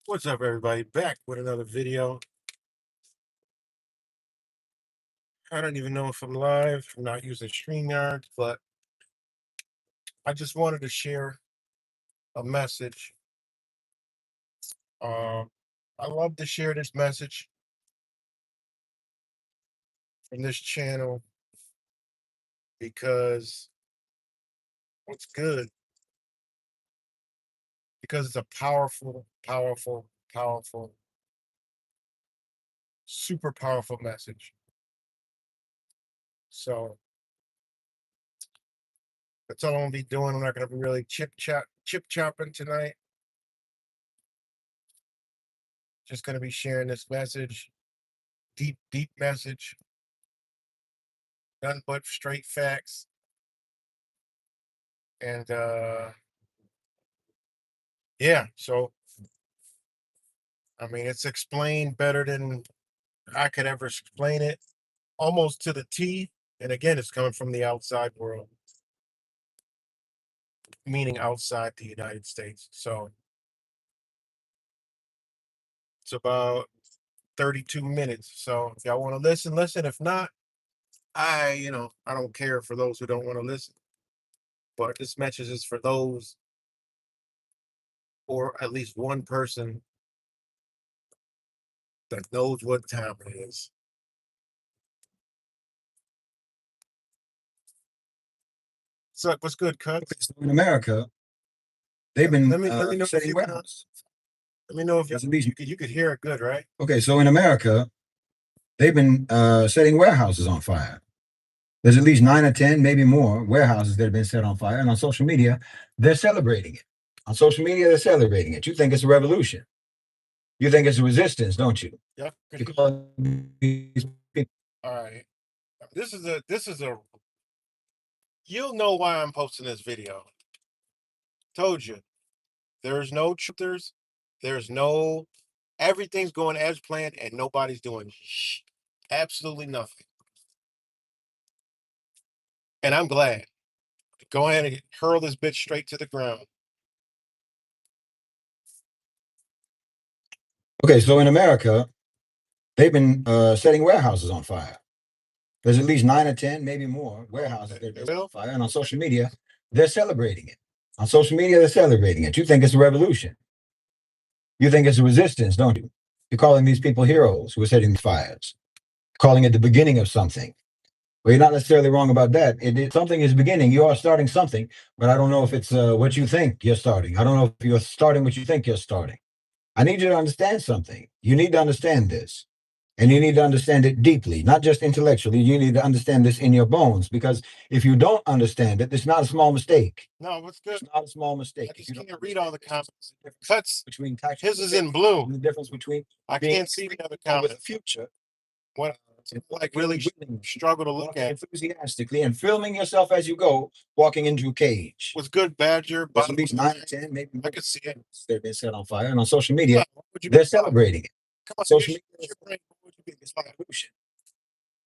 What's up, everybody? Back with another video. I don't even know if I'm live. I'm not using StreamYard, but I just wanted to share a message. I love to share this message from this channel because it's good. Because it's a powerful, powerful, powerful, super powerful message. So that's all I'm gonna be doing. I'm not gonna be really chip chopping tonight. Just gonna be sharing this message, deep message, nothing but straight facts. And yeah, so I mean it's explained better than I could ever explain it, almost to the T. And again, it's coming from the outside world, meaning outside the United States. So it's about 32 minutes. So if y'all want to listen, listen. If not, I don't care for those who don't want to listen. But this message is for those, or at least one person that knows what time it is. So what's good, Cut? In America, they've been Let me know if setting you can, warehouses. let me know if you could hear it good, right? Okay, so in America, they've been setting warehouses on fire. There's at least 9 or 10, maybe more, warehouses that have been set on fire. And on social media, they're celebrating it. On social media, they're celebrating it. You think it's a revolution. You think it's a resistance, don't you? Yeah. Because All right. This is a you'll know why I'm posting this video. Told you. There's no truthers. There's no everything's going as planned and nobody's doing absolutely nothing. And I'm glad. Go ahead and hurl this bitch straight to the ground. Okay, so in America, they've been setting warehouses on fire. There's at least 9 or 10, maybe more, warehouses that have been set on fire. And on social media, they're celebrating it. On social media, they're celebrating it. You think it's a revolution. You think it's a resistance, don't you? You're calling these people heroes who are setting fires, calling it the beginning of something. Well, you're not necessarily wrong about that. Something is beginning. You are starting something, but I don't know if it's what you think you're starting. I don't know if you're starting what you think you're starting. I need you to understand something. You need to understand this. And you need to understand it deeply, not just intellectually. You need to understand this in your bones, because if you don't understand it, it's not a small mistake. No, what's good? It's not a small mistake. I just can't read all the comments. Cuts Between his is in blue. The difference between I can't see the other comments. Future. What like really struggle to look at enthusiastically and filming yourself as you go, walking into a cage. was good, Badger. There's at least 9 or 10, maybe I could see it. they've been set on fire, and on social media, Yeah, they're celebrating it. Come on, Social media,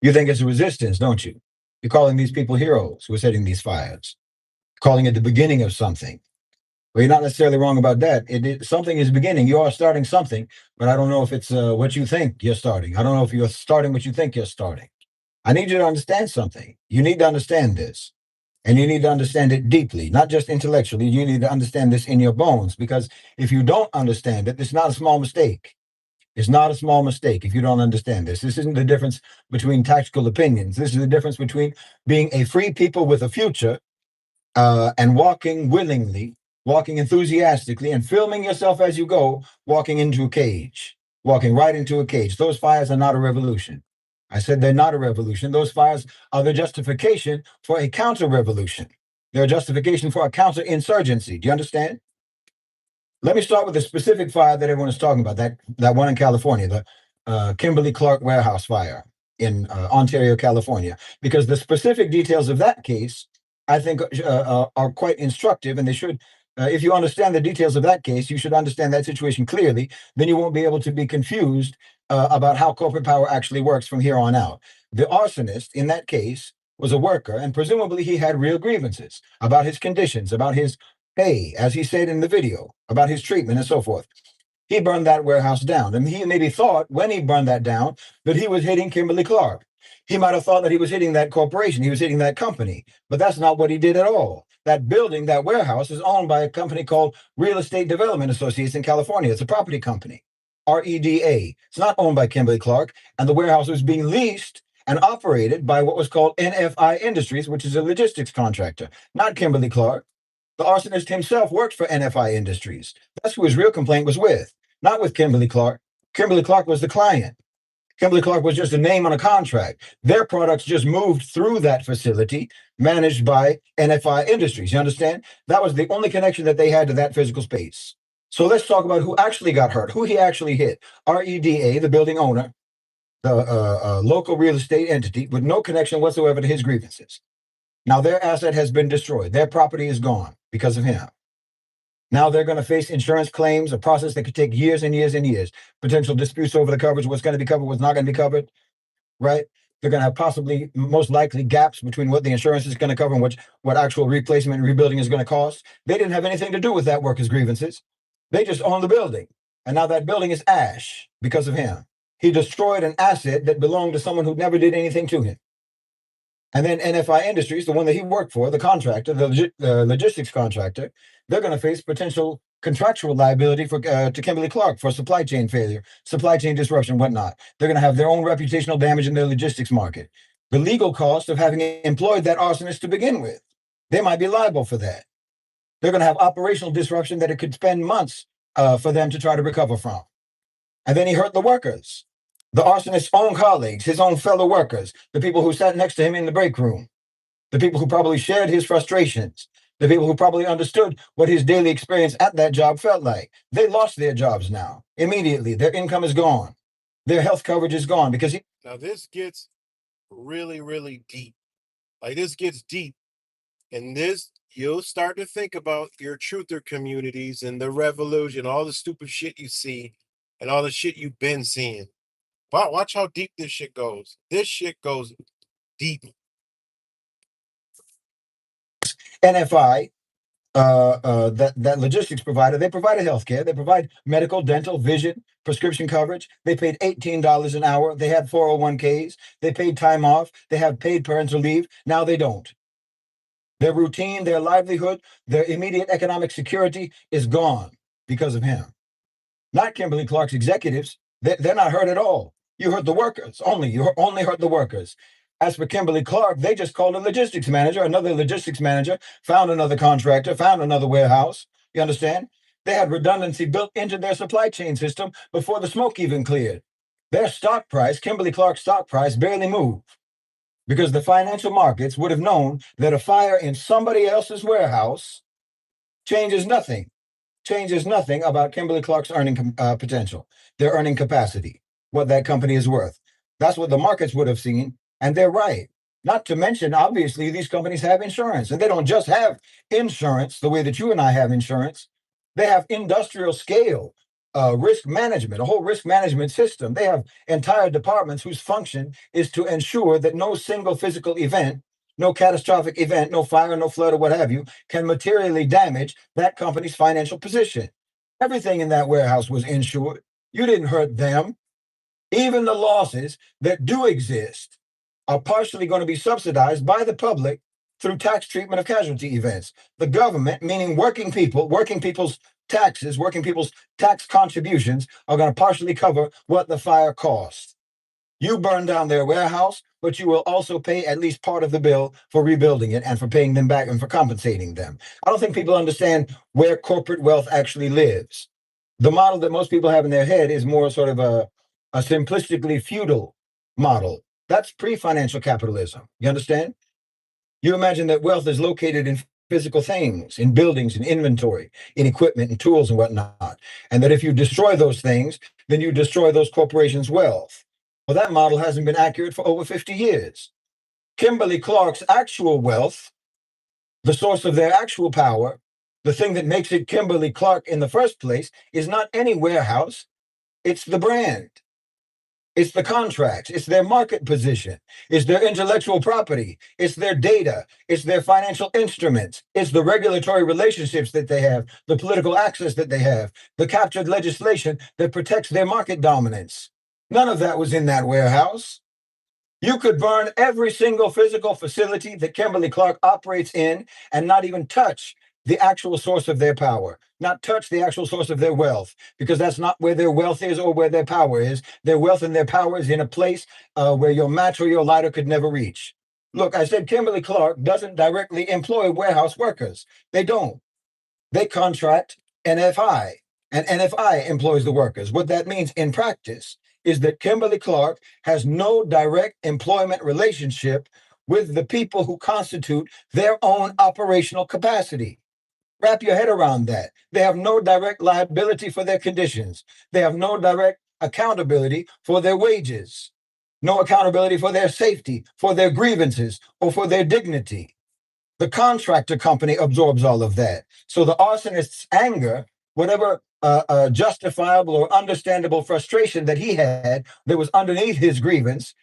you think it's a resistance, don't you? You're calling these people heroes who are setting these fires, calling it the beginning of something. Well, you're not necessarily wrong about that. Something is beginning. You are starting something, but I don't know if it's what you think you're starting. I don't know if you're starting what you think you're starting. I need you to understand something. You need to understand this. And you need to understand it deeply, not just intellectually. You need to understand this in your bones, because if you don't understand it, it's not a small mistake. It's not a small mistake if you don't understand this. This isn't the difference between tactical opinions. This is the difference between being a free people with a future and walking willingly, walking enthusiastically, and filming yourself as you go, walking into a cage, walking right into a cage. Those fires are not a revolution. I said they're not a revolution. Those fires are the justification for a counter revolution. They're a justification for a counter insurgency. Do you understand? Let me start with the specific fire that everyone is talking about, that one in California, the Kimberly Clark warehouse fire in Ontario, California, because the specific details of that case, I think, are quite instructive, and they should. If you understand the details of that case, you should understand that situation clearly. Then you won't be able to be confused about how corporate power actually works from here on out. The arsonist in that case was a worker, and presumably he had real grievances about his conditions, about his pay, as he said in the video, about his treatment and so forth. He burned that warehouse down. And he maybe thought when he burned that down that he was hitting Kimberly Clark. He might have thought that he was hitting that corporation, he was hitting that company, but that's not what he did at all. That building, that warehouse, is owned by a company called Real Estate Development Associates in California. It's a property company, REDA. It's not owned by Kimberly Clark, and the warehouse was being leased and operated by what was called NFI Industries, which is a logistics contractor, not Kimberly Clark. The arsonist himself worked for NFI Industries. That's who his real complaint was with, not with Kimberly Clark. Kimberly Clark was the client. Kimberly Clark was just a name on a contract. Their products just moved through that facility managed by NFI Industries. You understand? That was the only connection that they had to that physical space. So let's talk about who actually got hurt, who he actually hit. REDA, the building owner, the local real estate entity with no connection whatsoever to his grievances. Now their asset has been destroyed. Their property is gone because of him. Now they're going to face insurance claims, a process that could take years and years and years. Potential disputes over the coverage, what's going to be covered, what's not going to be covered, right? They're going to have possibly, most likely, gaps between what the insurance is going to cover and what actual replacement and rebuilding is going to cost. They didn't have anything to do with that workers' grievances. They just owned the building. And now that building is ash because of him. He destroyed an asset that belonged to someone who never did anything to him. And then NFI Industries, the one that he worked for, the contractor, the logistics contractor, they're going to face potential contractual liability to Kimberly Clark for supply chain failure, supply chain disruption, whatnot. They're going to have their own reputational damage in their logistics market. The legal cost of having employed that arsonist to begin with, they might be liable for that. They're going to have operational disruption that it could spend months for them to try to recover from. And then he hurt the workers, the arsonist's own colleagues, his own fellow workers, the people who sat next to him in the break room, the people who probably shared his frustrations, the people who probably understood what his daily experience at that job felt like. They lost their jobs now immediately. Their income is gone. Their health coverage is gone because Now this gets really, really deep. Like this gets deep. And this, you'll start to think about your truther communities and the revolution, all the stupid shit you see, and all the shit you've been seeing. Wow, watch how deep this shit goes. This shit goes deep. NFI, that logistics provider, they provide healthcare, they provide medical, dental, vision, prescription coverage. They paid $18 an hour. They had 401ks. They paid time off. They have paid parental leave. Now they don't. Their routine, their livelihood, their immediate economic security is gone because of him. Not Kimberly Clark's executives. They're not hurt at all. You hurt the workers only. You only hurt the workers. As for Kimberly Clark, they just called a logistics manager. Another logistics manager found another contractor, found another warehouse. You understand? They had redundancy built into their supply chain system before the smoke even cleared. Their stock price, Kimberly Clark's stock price, barely moved because the financial markets would have known that a fire in somebody else's warehouse changes nothing about Kimberly Clark's earning potential, their earning capacity, what that company is worth. That's what the markets would have seen, and they're right. Not to mention, obviously, these companies have insurance, and they don't just have insurance the way that you and I have insurance. They have industrial scale risk management, a whole risk management system. They have entire departments whose function is to ensure that no single physical event no catastrophic event, no fire, no flood, or what have you, can materially damage that company's financial position. Everything in that warehouse was insured. You didn't hurt them. Even the losses that do exist are partially going to be subsidized by the public through tax treatment of casualty events. The government, meaning working people, working people's taxes, working people's tax contributions, are going to partially cover what the fire cost. You burn down their warehouse, but you will also pay at least part of the bill for rebuilding it and for paying them back and for compensating them. I don't think people understand where corporate wealth actually lives. The model that most people have in their head is more sort of a simplistically feudal model. That's pre-financial capitalism. You understand? You imagine that wealth is located in physical things, in buildings, in inventory, in equipment and tools and whatnot. And that if you destroy those things, then you destroy those corporations' wealth. Well, that model hasn't been accurate for over 50 years. Kimberly Clark's actual wealth, the source of their actual power, the thing that makes it Kimberly Clark in the first place, is not any warehouse, it's the brand. It's the contracts, it's their market position, it's their intellectual property, it's their data, it's their financial instruments, it's the regulatory relationships that they have, the political access that they have, the captured legislation that protects their market dominance. None of that was in that warehouse. You could burn every single physical facility that Kimberly Clark operates in and not even touch the actual source of their power, not touch the actual source of their wealth, because that's not where their wealth is or where their power is. Their wealth and their power is in a place where your match or your lighter could never reach. Look, I said Kimberly Clark doesn't directly employ warehouse workers. They don't. They contract NFI, and NFI employs the workers. What that means in practice is that Kimberly Clark has no direct employment relationship with the people who constitute their own operational capacity. Wrap your head around that. They have no direct liability for their conditions. They have no direct accountability for their wages, no accountability for their safety, for their grievances, or for their dignity. The contractor company absorbs all of that. So the arsonist's anger, whatever justifiable or understandable frustration that he had that was underneath his grievance,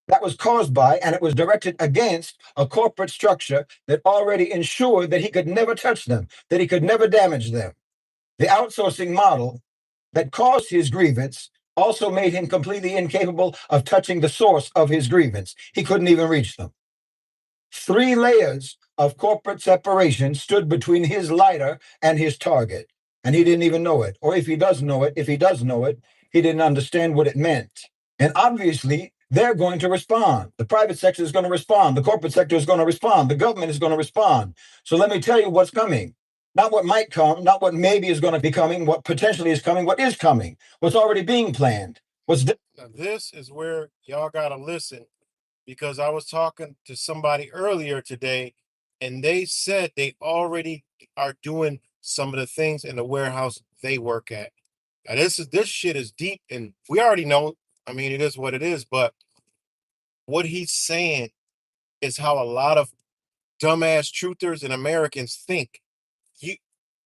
that was caused by and it was directed against a corporate structure that already ensured that he could never touch them, that he could never damage them. The outsourcing model that caused his grievance also made him completely incapable of touching the source of his grievance. He couldn't even reach them. 3 layers of corporate separation stood between his lighter and his target, and he didn't even know it. Or if he does know it, he didn't understand what it meant. And obviously, they're going to respond. The private sector is going to respond. The corporate sector is going to respond. The government is going to respond. So let me tell you what's coming. Not what might come, not what maybe is going to be coming, what potentially is coming, what is coming, what's already being planned. Now, this is where y'all got to listen, because I was talking to somebody earlier today and they said they already are doing some of the things in the warehouse they work at. Now, this shit is deep and we already know. I mean, it is what it is, but what he's saying is how a lot of dumbass truthers and Americans think. You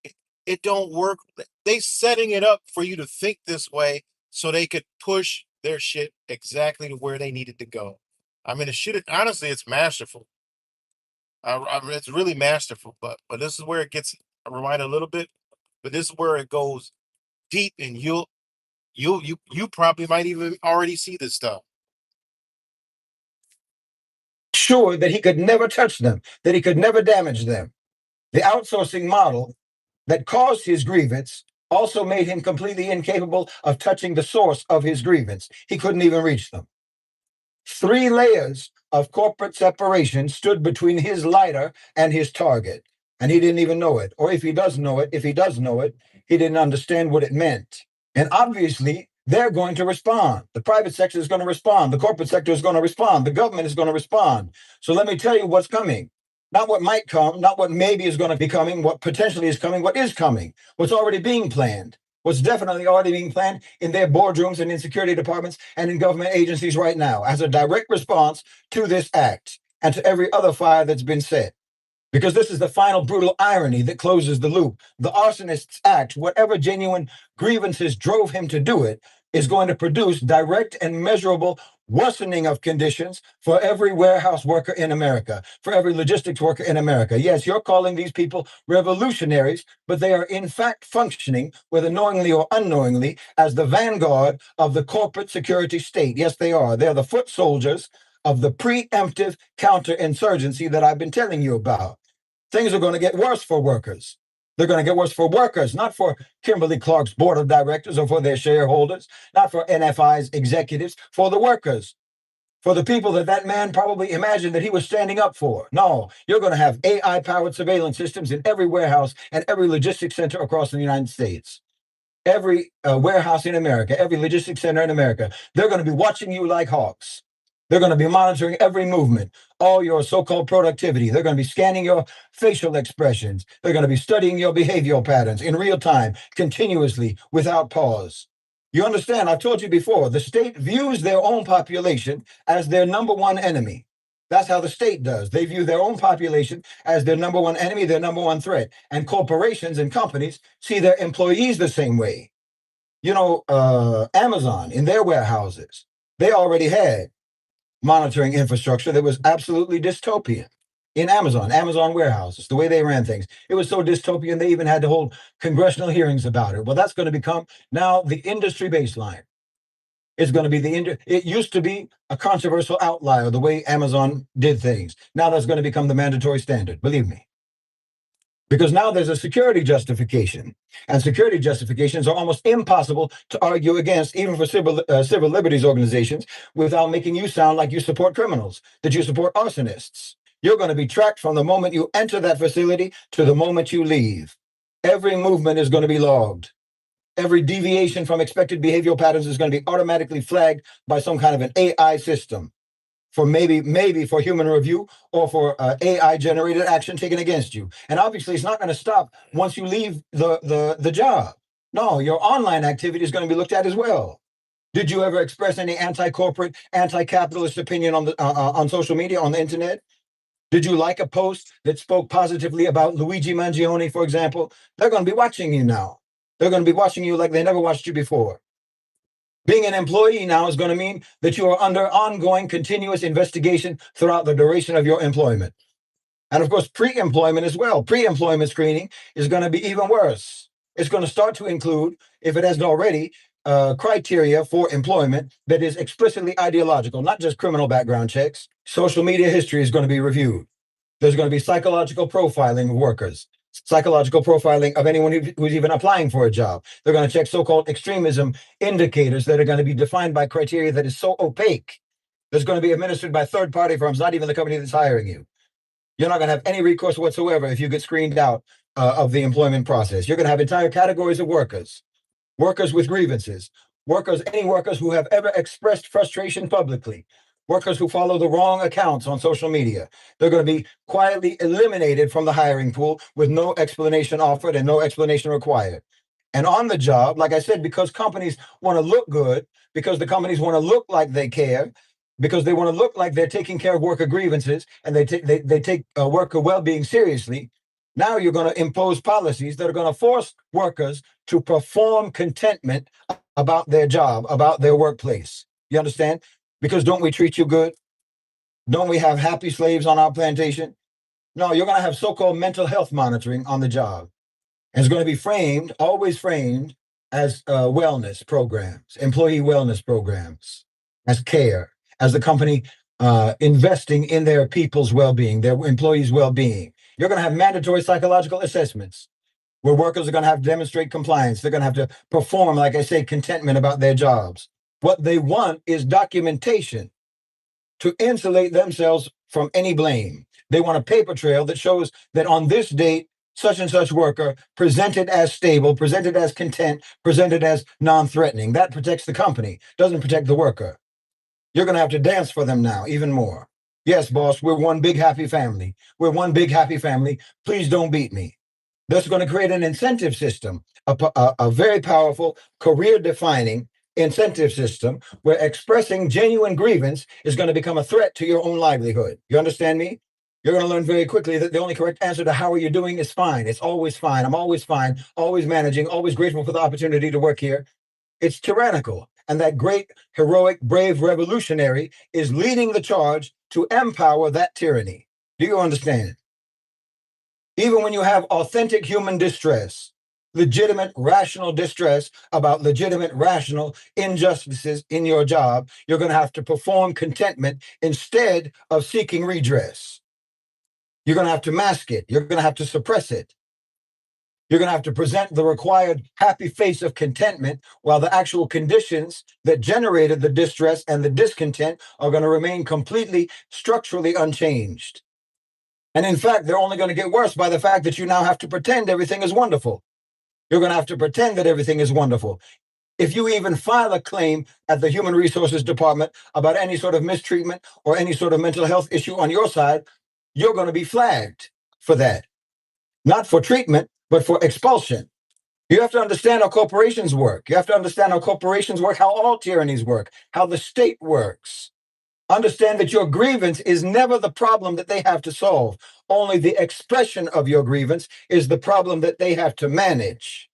it, it don't work. They setting it up for you to think this way so they could push their shit exactly to where they needed to go. I mean, the shit. Honestly, it's masterful. It's really masterful. But this is where it gets reminded a little bit. But this is where it goes deep, and you probably might even already see this stuff. Sure that he could never touch them, that he could never damage them. The outsourcing model that caused his grievance also made him completely incapable of touching the source of his grievance. He couldn't even reach them. 3 layers of corporate separation stood between his lighter and his target, and he didn't even know it. Or if he does know it, he didn't understand what it meant. And obviously, they're going to respond. The private sector is going to respond. The corporate sector is going to respond. The government is going to respond. So let me tell you what's coming. Not what might come, not what maybe is going to be coming, what potentially is coming, what is coming, what's already being planned, what's definitely already being planned in their boardrooms and in security departments and in government agencies right now as a direct response to this act and to every other fire that's been set. Because this is the final brutal irony that closes the loop. The arsonist's act, whatever genuine grievances drove him to do it, is going to produce direct and measurable worsening of conditions for every warehouse worker in America, for every logistics worker in America. Yes, you're calling these people revolutionaries, but they are in fact functioning, whether knowingly or unknowingly, as the vanguard of the corporate security state. Yes, they are. They're the foot soldiers of the preemptive counterinsurgency that I've been telling you about. Things are going to get worse for workers. They're going to get worse for workers, not for Kimberly Clark's board of directors or for their shareholders, not for NFI's executives, for the workers, for the people that man probably imagined that he was standing up for. No, you're going to have AI-powered surveillance systems in every warehouse and every logistics center across the United States. Every warehouse in America, every logistics center in America, they're going to be watching you like hawks. They're going to be monitoring every movement, all your so-called productivity. They're going to be scanning your facial expressions. They're going to be studying your behavioral patterns in real time, continuously, without pause. You understand? I've told you before, the state views their own population as their number one enemy. That's how the state does. They view their own population as their number one enemy, their number one threat. And corporations and companies see their employees the same way. You know, Amazon, in their warehouses, they already had monitoring infrastructure that was absolutely dystopian in Amazon warehouses, the way they ran things. It was so dystopian, they even had to hold congressional hearings about it. Well, that's going to become now the industry baseline. It's going to be it used to be a controversial outlier, the way Amazon did things. Now that's going to become the mandatory standard, believe me. Because now there's a security justification, and security justifications are almost impossible to argue against, even for civil liberties organizations, without making you sound like you support criminals, that you support arsonists. You're going to be tracked from the moment you enter that facility to the moment you leave. Every movement is going to be logged. Every deviation from expected behavioral patterns is going to be automatically flagged by some kind of an AI system, for maybe for human review or for AI generated action taken against you. And obviously it's not going to stop once you leave the job. No, your online activity is going to be looked at as well. Did you ever express any anti-corporate, anti-capitalist opinion on social media, on the internet? Did you like a post that spoke positively about Luigi Mangione, for example? They're going to be watching you now. They're going to be watching you like they never watched you before. Being an employee now is going to mean that you are under ongoing continuous investigation throughout the duration of your employment. And of course, pre-employment as well. Pre-employment screening is going to be even worse. It's going to start to include, if it hasn't already, criteria for employment that is explicitly ideological, not just criminal background checks. Social media history is going to be reviewed. There's going to be psychological profiling of workers, psychological profiling of anyone who's even applying for a job. They're going to check so-called extremism indicators that are going to be defined by criteria that is so opaque. That's going to be administered by third-party firms, not even the company that's hiring you. You're not going to have any recourse whatsoever if you get screened out of the employment process. You're going to have entire categories of workers with grievances, any workers who have ever expressed frustration publicly, workers who follow the wrong accounts on social media. They're going to be quietly eliminated from the hiring pool with no explanation offered and no explanation required. And on the job, like I said, because companies want to look good, because the companies want to look like they care, because they want to look like they're taking care of worker grievances and they take worker well-being seriously. Now you're going to impose policies that are going to force workers to perform contentment about their job, about their workplace. You understand? Because don't we treat you good? Don't we have happy slaves on our plantation? No, you're going to have so-called mental health monitoring on the job. And it's going to be always framed as wellness programs, employee wellness programs, as care, as the company investing in their people's well-being, their employees' well-being. You're going to have mandatory psychological assessments where workers are going to have to demonstrate compliance. They're going to have to perform, like I say, contentment about their jobs. What they want is documentation to insulate themselves from any blame. They want a paper trail that shows that on this date, such and such worker presented as stable, presented as content, presented as non-threatening. That protects the company, doesn't protect the worker. You're going to have to dance for them now, even more. Yes, boss, we're one big happy family. We're one big happy family. Please don't beat me. That's going to create an incentive system, a very powerful, career-defining incentive system where expressing genuine grievance is going to become a threat to your own livelihood. You understand me? You're going to learn very quickly that the only correct answer to how are you doing is fine. It's always fine. I'm always fine, always managing, always grateful for the opportunity to work here. It's tyrannical. and that great, heroic, brave revolutionary is leading the charge to empower that tyranny. Do you understand? Even when you have authentic human distress, legitimate, rational distress about legitimate, rational injustices in your job, you're going to have to perform contentment instead of seeking redress. You're going to have to mask it. You're going to have to suppress it. You're going to have to present the required happy face of contentment while the actual conditions that generated the distress and the discontent are going to remain completely structurally unchanged. And in fact, they're only going to get worse by the fact that you now have to pretend everything is wonderful. You're going to have to pretend that everything is wonderful. If you even file a claim at the Human Resources Department about any sort of mistreatment or any sort of mental health issue on your side, you're going to be flagged for that. Not for treatment, but for expulsion. You have to understand how corporations work. You have to understand how corporations work, how all tyrannies work, how the state works. Understand that your grievance is never the problem that they have to solve. Only the expression of your grievance is the problem that they have to manage.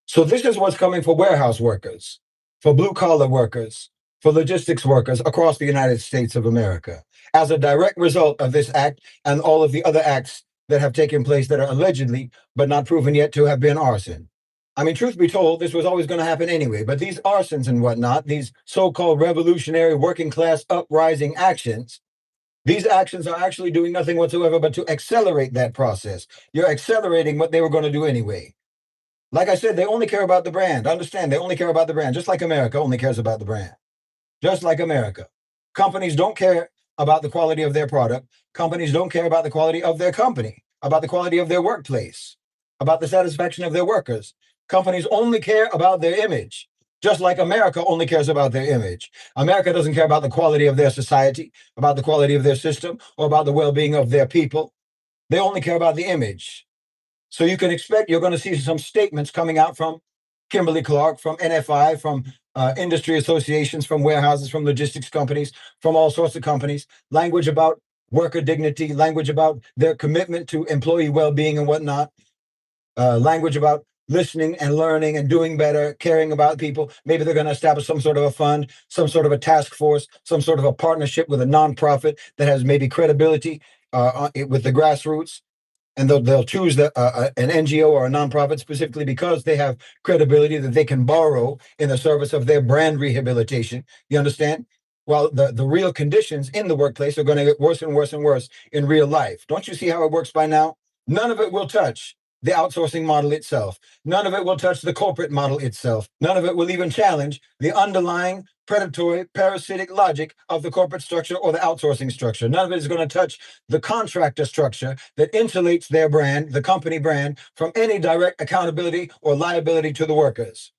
So this is what's coming for warehouse workers, for blue-collar workers, for logistics workers across the United States of America, as a direct result of this act and all of the other acts that have taken place that are allegedly, but not proven yet to have been arson. I mean, truth be told, this was always going to happen anyway, but these arsons and whatnot, these so-called revolutionary working class uprising actions, these actions are actually doing nothing whatsoever but to accelerate that process. You're accelerating what they were going to do anyway. Like I said, they only care about the brand. Understand, they only care about the brand, just like America only cares about the brand. Just like America. Companies don't care about the quality of their product. Companies don't care about the quality of their company, about the quality of their workplace, about the satisfaction of their workers. Companies only care about their image, just like America only cares about their image. America doesn't care about the quality of their society, about the quality of their system, or about the well-being of their people. They only care about the image. So you can expect you're going to see some statements coming out from Kimberly-Clark, from NFI, from industry associations, from warehouses, from logistics companies, from all sorts of companies, language about worker dignity, language about their commitment to employee well-being and whatnot, language about listening and learning and doing better, caring about people. Maybe they're going to establish some sort of a fund, some sort of a task force, some sort of a partnership with a nonprofit that has maybe credibility with the grassroots. And they'll choose an NGO or a nonprofit specifically because they have credibility that they can borrow in the service of their brand rehabilitation. You understand? While the real conditions in the workplace are going to get worse and worse and worse in real life. Don't you see how it works by now? None of it will touch the outsourcing model itself. None of it will touch the corporate model itself. None of it will even challenge the underlying predatory, parasitic logic of the corporate structure or the outsourcing structure. None of it is going to touch the contractor structure that insulates their brand, the company brand, from any direct accountability or liability to the workers.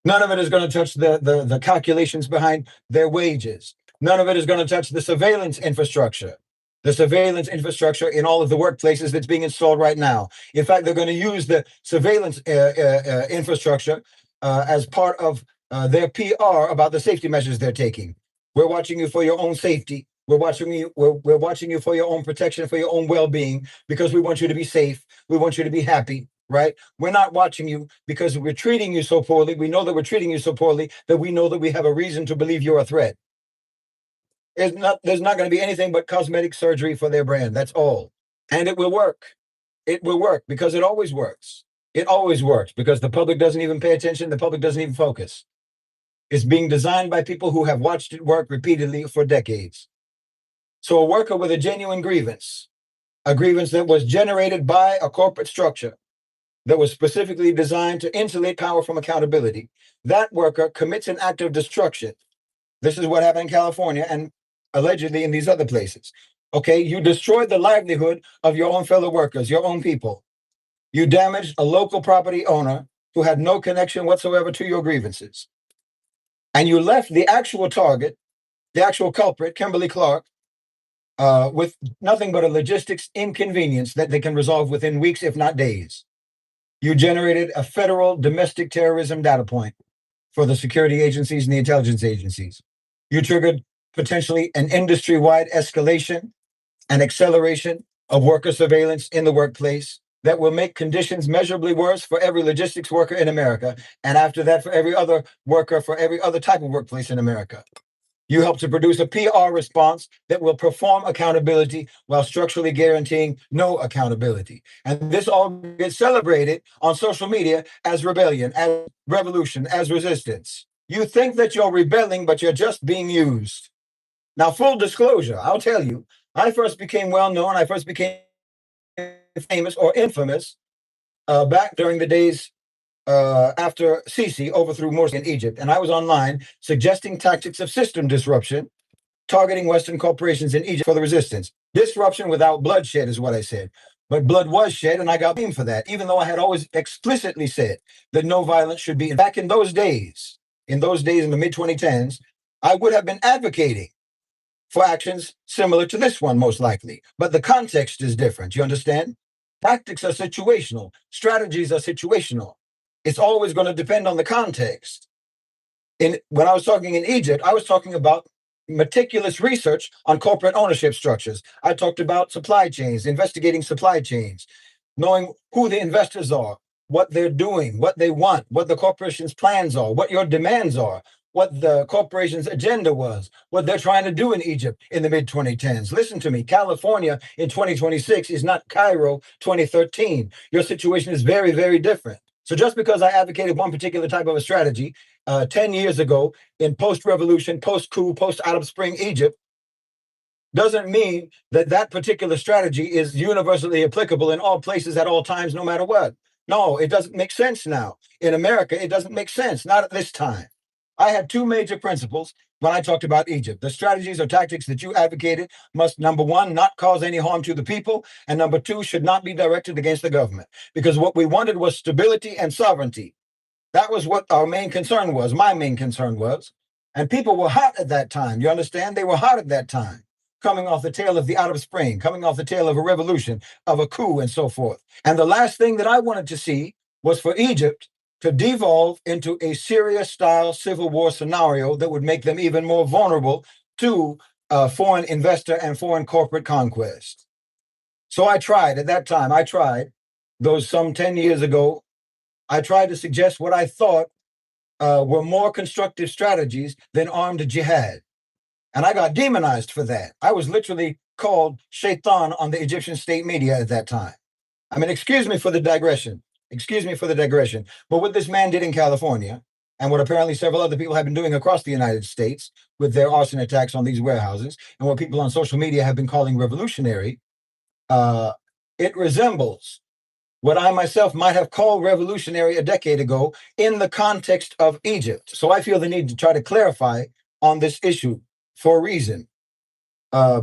None of it is going to touch the calculations behind their wages. None of it is going to touch the surveillance infrastructure. The surveillance infrastructure in all of the workplaces that's being installed right now. In fact, they're going to use the surveillance infrastructure as part of their PR about the safety measures they're taking. We're watching you for your own safety. We're watching you. We're watching you for your own protection, for your own well-being, because we want you to be safe. We want you to be happy. Right? We're not watching you because we're treating you so poorly. We know that we're treating you so poorly that we know that we have a reason to believe you're a threat. There's not going to be anything but cosmetic surgery for their brand. That's all. And it will work. It will work because it always works. It always works because the public doesn't even pay attention. The public doesn't even focus. It's being designed by people who have watched it work repeatedly for decades. So a worker with a genuine grievance, a grievance that was generated by a corporate structure, that was specifically designed to insulate power from accountability, that worker commits an act of destruction. This is what happened in California and allegedly in these other places. Okay, you destroyed the livelihood of your own fellow workers, your own people. You damaged a local property owner who had no connection whatsoever to your grievances. And you left the actual target, the actual culprit, Kimberly-Clark, with nothing but a logistics inconvenience that they can resolve within weeks, if not days. You generated a federal domestic terrorism data point for the security agencies and the intelligence agencies. You triggered potentially an industry-wide escalation and acceleration of worker surveillance in the workplace. that will make conditions measurably worse for every logistics worker in America, and after that, for every other worker, for every other type of workplace in America. You help to produce a PR response that will perform accountability while structurally guaranteeing no accountability. And this all gets celebrated on social media as rebellion, as revolution, as resistance. You think that you're rebelling, but you're just being used. Now, full disclosure, I'll tell you, I first became well known, I first became famous or infamous back during the days after Sisi overthrew Morsi in Egypt. And I was online suggesting tactics of system disruption, targeting Western corporations in Egypt for the resistance. Disruption without bloodshed is what I said. But blood was shed, and I got blamed for that, even though I had always explicitly said that no violence should be. Back in those days in the mid 2010s, I would have been advocating for actions similar to this one, most likely. But the context is different. You understand? Tactics are situational, strategies are situational. It's always going to depend on the context. When I was talking in Egypt, I was talking about meticulous research on corporate ownership structures. I talked about supply chains, investigating supply chains, knowing who the investors are, what they're doing, what they want, what the corporation's plans are, what your demands are, what the corporation's agenda was, what they're trying to do in Egypt in the mid 2010s. Listen to me, California in 2026 is not Cairo 2013. Your situation is very, very different. So just because I advocated one particular type of a strategy 10 years ago in post-revolution, post-coup, post-Arab Spring Egypt, doesn't mean that that particular strategy is universally applicable in all places at all times, no matter what. No, it doesn't make sense now. In America, it doesn't make sense, not at this time. I had two major principles when I talked about Egypt. The strategies or tactics that you advocated must, number one, not cause any harm to the people, and number two, should not be directed against the government. Because what we wanted was stability and sovereignty. That was what our main concern was, my main concern was. And people were hot at that time. You understand? They were hot at that time, coming off the tail of the Arab Spring, coming off the tail of a revolution, of a coup, and so forth. And the last thing that I wanted to see was for Egypt to devolve into a Syria-style civil war scenario that would make them even more vulnerable to foreign investor and foreign corporate conquest. So I tried, at that time, those some 10 years ago, I tried to suggest what I thought were more constructive strategies than armed jihad. And I got demonized for that. I was literally called shaitan on the Egyptian state media at that time. I mean, excuse me for the digression. Excuse me for the digression. But what this man did in California, and what apparently several other people have been doing across the United States with their arson attacks on these warehouses, and what people on social media have been calling revolutionary, it resembles what I myself might have called revolutionary a decade ago in the context of Egypt. So I feel the need to try to clarify on this issue for a reason,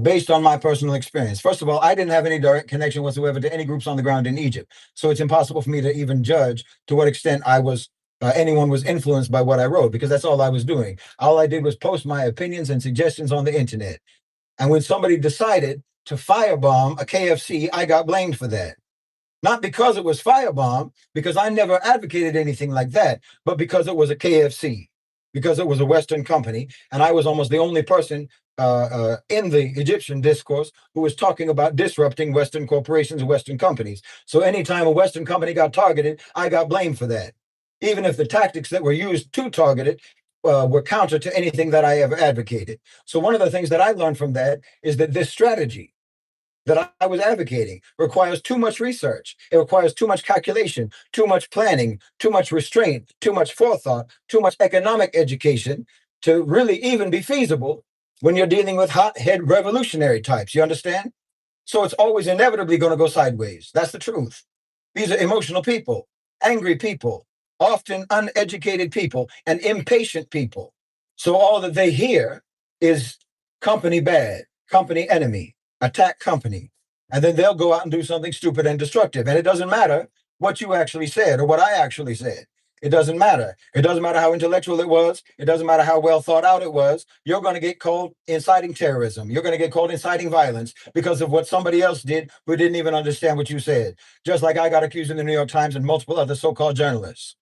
based on my personal experience. First of all, I didn't have any direct connection whatsoever to any groups on the ground in Egypt. So it's impossible for me to even judge to what extent anyone was influenced by what I wrote, because that's all I was doing. All I did was post my opinions and suggestions on the internet. And when somebody decided to firebomb a KFC, I got blamed for that. Not because it was firebomb, because I never advocated anything like that, but because it was a KFC, because it was a Western company, and I was almost the only person in the Egyptian discourse who was talking about disrupting Western corporations and Western companies. So anytime a Western company got targeted, I got blamed for that, even if the tactics that were used to target it were counter to anything that I ever advocated. So one of the things that I learned from that is that this strategy that I was advocating requires too much research. It requires too much calculation, too much planning, too much restraint, too much forethought, too much economic education to really even be feasible when you're dealing with hothead revolutionary types. You understand? So it's always inevitably going to go sideways. That's the truth. These are emotional people, angry people, often uneducated people, and impatient people. So all that they hear is company bad, company enemy, attack company. And then they'll go out and do something stupid and destructive. And it doesn't matter what you actually said or what I actually said. It doesn't matter. It doesn't matter how intellectual it was. It doesn't matter how well thought out it was. You're going to get called inciting terrorism. You're going to get called inciting violence because of what somebody else did who didn't even understand what you said. Just like I got accused in the New York Times and multiple other so-called journalists.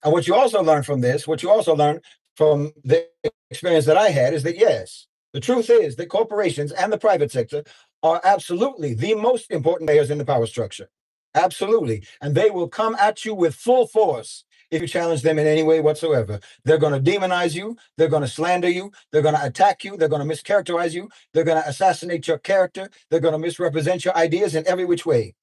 And what you also learn from this, what you also learn from the experience that I had is that, yes, the truth is that corporations and the private sector are absolutely the most important layers in the power structure. Absolutely. And they will come at you with full force if you challenge them in any way whatsoever. They're going to demonize you. They're going to slander you. They're going to attack you. They're going to mischaracterize you. They're going to assassinate your character. They're going to misrepresent your ideas in every which way,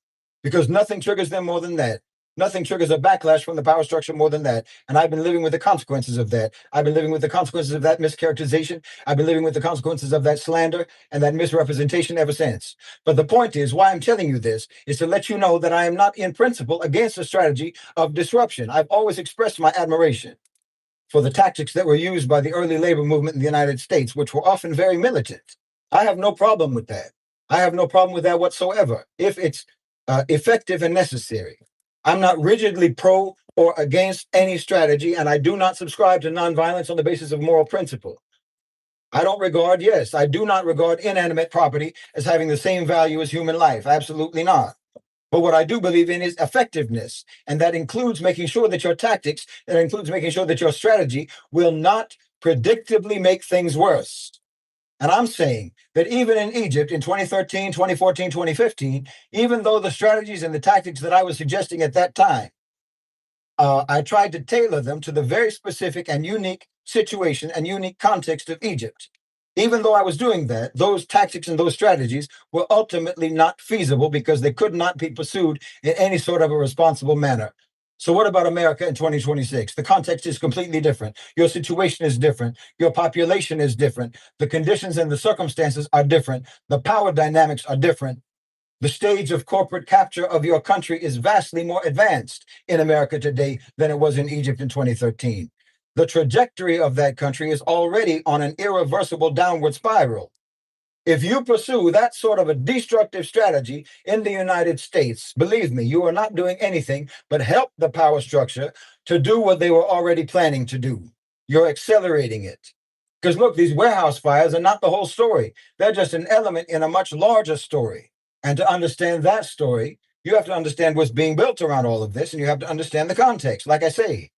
because nothing triggers them more than that. Nothing triggers a backlash from the power structure more than that. And I've been living with the consequences of that. I've been living with the consequences of that mischaracterization. I've been living with the consequences of that slander and that misrepresentation ever since. But the point is, why I'm telling you this is to let you know that I am not in principle against the strategy of disruption. I've always expressed my admiration for the tactics that were used by the early labor movement in the United States, which were often very militant. I have no problem with that. I have no problem with that whatsoever, if it's effective and necessary. I'm not rigidly pro or against any strategy, and I do not subscribe to nonviolence on the basis of moral principle. I do not regard inanimate property as having the same value as human life. Absolutely not. But what I do believe in is effectiveness. And that includes making sure that your tactics, that includes making sure that your strategy will not predictably make things worse. And I'm saying that even in Egypt in 2013, 2014, 2015, even though the strategies and the tactics that I was suggesting at that time, I tried to tailor them to the very specific and unique situation and unique context of Egypt. Even though I was doing that, those tactics and those strategies were ultimately not feasible because they could not be pursued in any sort of a responsible manner. So, what about America in 2026? The context is completely different. Your situation is different. Your population is different. The conditions and the circumstances are different. The power dynamics are different. The stage of corporate capture of your country is vastly more advanced in America today than it was in Egypt in 2013. The trajectory of that country is already on an irreversible downward spiral. If you pursue that sort of a destructive strategy in the United States, believe me, you are not doing anything but help the power structure to do what they were already planning to do. You're accelerating it. Because look, these warehouse fires are not the whole story. They're just an element in a much larger story. And to understand that story, you have to understand what's being built around all of this, and you have to understand the context, like I say.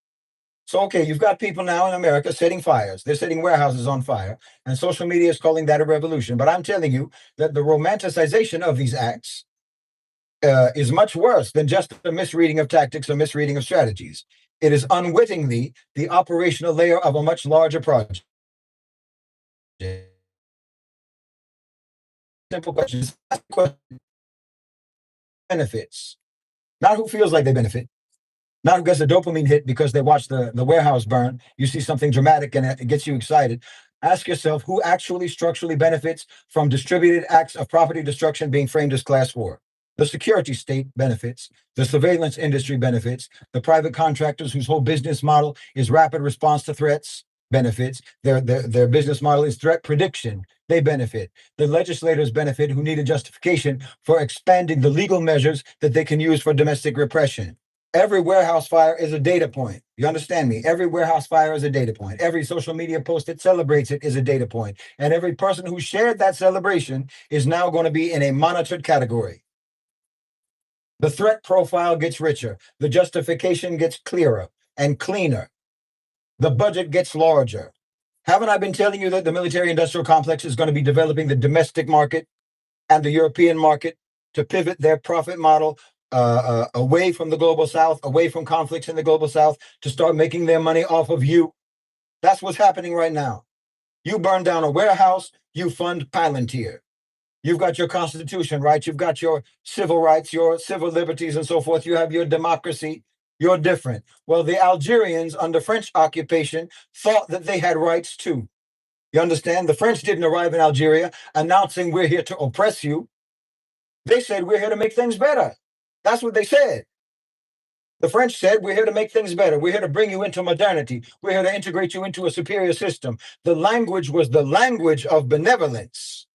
So, okay, you've got people now in America setting fires. They're setting warehouses on fire, and social media is calling that a revolution. But I'm telling you that the romanticization of these acts is much worse than just a misreading of tactics or misreading of strategies. It is unwittingly the operational layer of a much larger project. Simple questions. Benefits. Not who feels like they benefit. Not who gets a dopamine hit because they watch the warehouse burn. You see something dramatic and it gets you excited. Ask yourself who actually structurally benefits from distributed acts of property destruction being framed as class war. The security state benefits, the surveillance industry benefits, the private contractors whose whole business model is rapid response to threats benefits. Their business model is threat prediction. They benefit. The legislators benefit who need a justification for expanding the legal measures that they can use for domestic repression. Every warehouse fire is a data point. You understand me? Every warehouse fire is a data point. Every social media post that celebrates it is a data point. And every person who shared that celebration is now going to be in a monitored category. The threat profile gets richer. The justification gets clearer and cleaner. The budget gets larger. Haven't I been telling you that the military industrial complex is going to be developing the domestic market and the European market to pivot their profit model away from the global south, away from conflicts in the global south, to start making their money off of you? That's what's happening right now. You burn down a warehouse, you fund Palantir. You've got your constitution, right? You've got your civil rights, your civil liberties, and so forth. You have your democracy. You're different. Well, the Algerians under French occupation thought that they had rights too. You understand? The French didn't arrive in Algeria announcing we're here to oppress you. They said we're here to make things better. That's what they said. The French said, we're here to make things better. We're here to bring you into modernity. We're here to integrate you into a superior system. The language was the language of benevolence.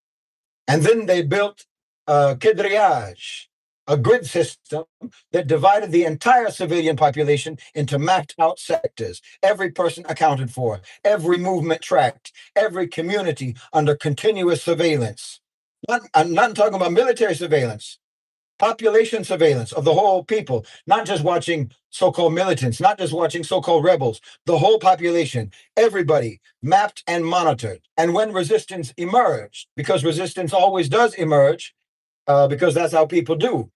And then they built quadrillage, a grid system that divided the entire civilian population into mapped out sectors, every person accounted for, every movement tracked, every community under continuous surveillance. I'm not talking about military surveillance. Population surveillance of the whole people, not just watching so-called militants, not just watching so-called rebels, the whole population, everybody mapped and monitored. And when resistance emerged, because resistance always does emerge, because that's how people do.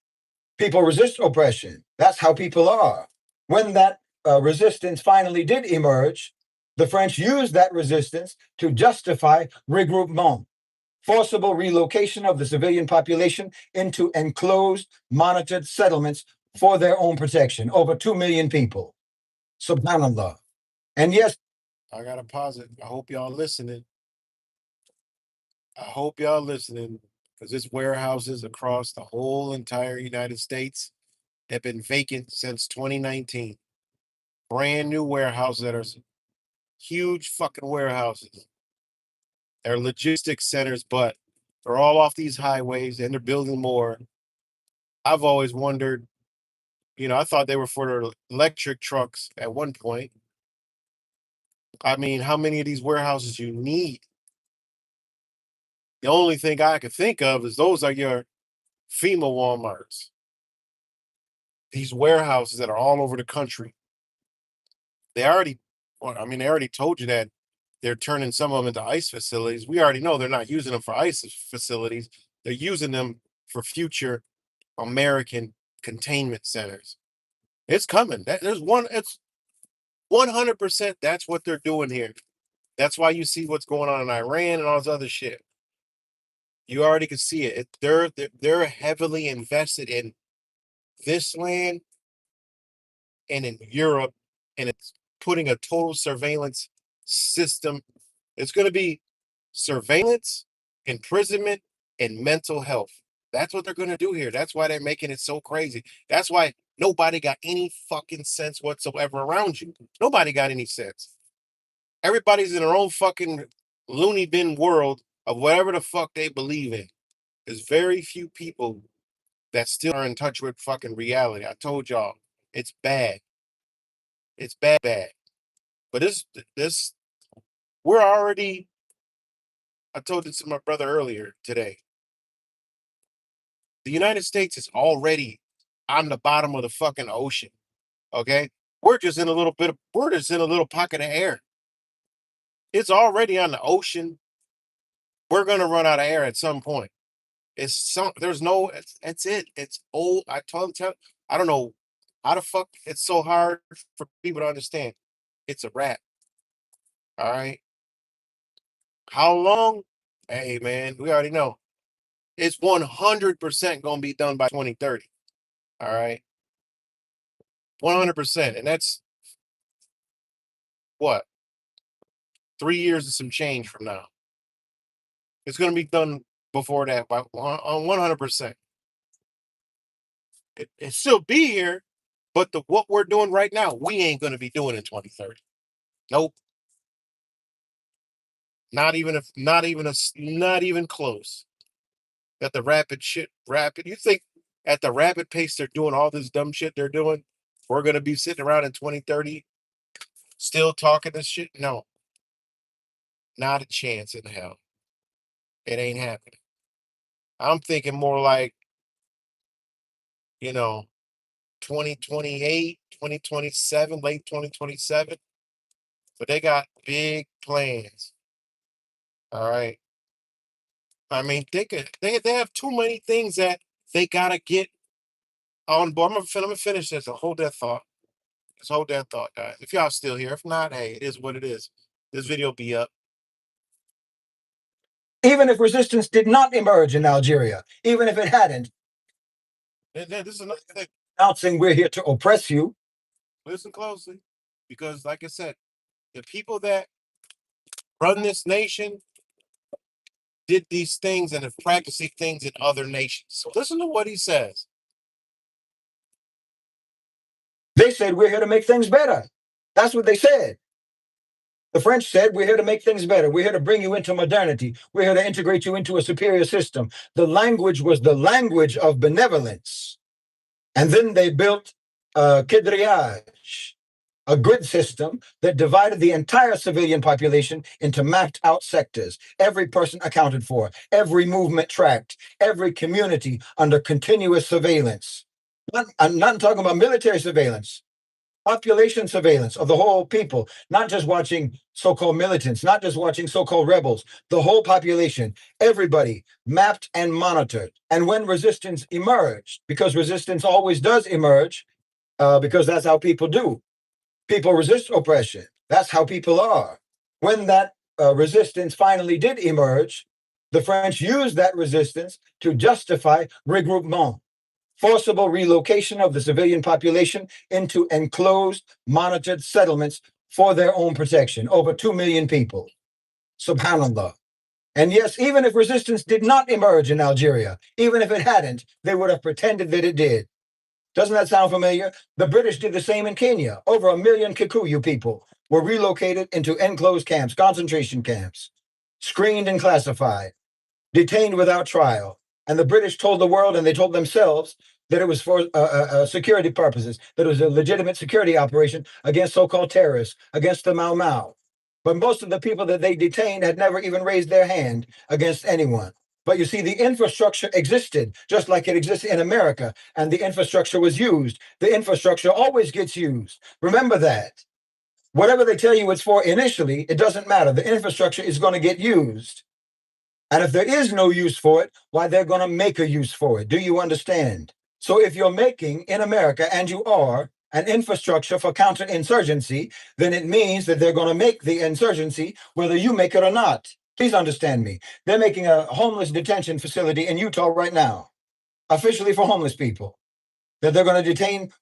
People resist oppression. That's how people are. When that resistance finally did emerge, the French used that resistance to justify regroupement, forcible relocation of the civilian population into enclosed, monitored settlements for their own protection. Over 2 million people. Subhanallah. And yes, I gotta pause it. I hope y'all listening. I hope y'all listening, because there's warehouses across the whole entire United States have been vacant since 2019. Brand new warehouses that are huge fucking warehouses. They're logistics centers, but they're all off these highways and they're building more. I've always wondered, I thought they were for the electric trucks at one point. I mean, how many of these warehouses you need? The only thing I could think of is those are your FEMA Walmarts. These warehouses that are all over the country. They already, they already told you that they're turning some of them into ICE facilities. We already know they're not using them for ICE facilities. They're using them for future American containment centers. It's coming. It's 100%. That's what they're doing here. That's why you see what's going on in Iran and all this other shit. You already can see it. They're heavily invested in this land and in Europe, and it's putting a total surveillance system. It's going to be surveillance, imprisonment, and mental health. That's what they're going to do here. That's why they're making it so crazy. That's why nobody got any fucking sense whatsoever around you. Nobody got any sense. Everybody's in their own fucking loony bin world of whatever the fuck they believe in. There's very few people that still are in touch with fucking reality. I told y'all, it's bad. It's bad, bad. But this, we're already, I told this to my brother earlier today. The United States is already on the bottom of the fucking ocean. Okay? We're just in a little pocket of air. It's already on the ocean. We're gonna run out of air at some point. It's it. It's old. I don't know how the fuck it's so hard for people to understand. It's a wrap. All right. How long? Hey man, we already know. It's 100% gonna be done by 2030. All right. 100%. And that's what? 3 years and some change from now. It's gonna be done before that by on 100%. It still be here, but what we're doing right now, we ain't gonna be doing in 2030. Nope. Not even close. At the you think at the rapid pace they're doing all this dumb shit they're doing, we're gonna be sitting around in 2030 still talking this shit? No, not a chance in hell. It ain't happening. I'm thinking more like, you know, 2028, 2027, late 2027. But they got big plans. All right. I mean, they have too many things that they gotta get on board. I'm gonna finish this. Hold that thought. Just hold that thought, guys. If y'all still here, if not, hey, it is what it is. This video be up. Even if resistance did not emerge in Algeria, even if it hadn't, This is another thing. Announcing we're here to oppress you. Listen closely, because like I said, the people that run this nation did these things and have practiced these things in other nations. So listen to what he says. They said we're here to make things better. That's what they said. The French said, we're here to make things better. We're here to bring you into modernity. We're here to integrate you into a superior system. The language was the language of benevolence. And then they built Kidriage, a grid system that divided the entire civilian population into mapped out sectors, every person accounted for, every movement tracked, every community under continuous surveillance. I'm not talking about military surveillance. population surveillance of the whole people, not just watching so-called militants, not just watching so-called rebels, the whole population, everybody mapped and monitored. And when resistance emerged, because resistance always does emerge, because that's how people do. People resist oppression. That's how people are. When that resistance finally did emerge, the French used that resistance to justify regroupement, forcible relocation of the civilian population into enclosed, monitored settlements for their own protection. Over 2 million people. Subhanallah. And yes, even if resistance did not emerge in Algeria, even if it hadn't, they would have pretended that it did. Doesn't that sound familiar? The British did the same in Kenya. Over 1 million Kikuyu people were relocated into enclosed camps, concentration camps, screened and classified, detained without trial. And the British told the world, and they told themselves, that it was for security purposes, that it was a legitimate security operation against so-called terrorists, against the Mau Mau. But most of the people that they detained had never even raised their hand against anyone. But you see, the infrastructure existed just like it exists in America, and the infrastructure was used. The infrastructure always gets used. Remember that. Whatever they tell you it's for initially, it doesn't matter. The infrastructure is going to get used. And if there is no use for it, why, they're going to make a use for it. Do you understand? So if you're making in America, and you are, an infrastructure for counterinsurgency, then it means that they're going to make the insurgency whether you make it or not. Please understand me. They're making a homeless detention facility in Utah right now, officially for homeless people, that they're going to detain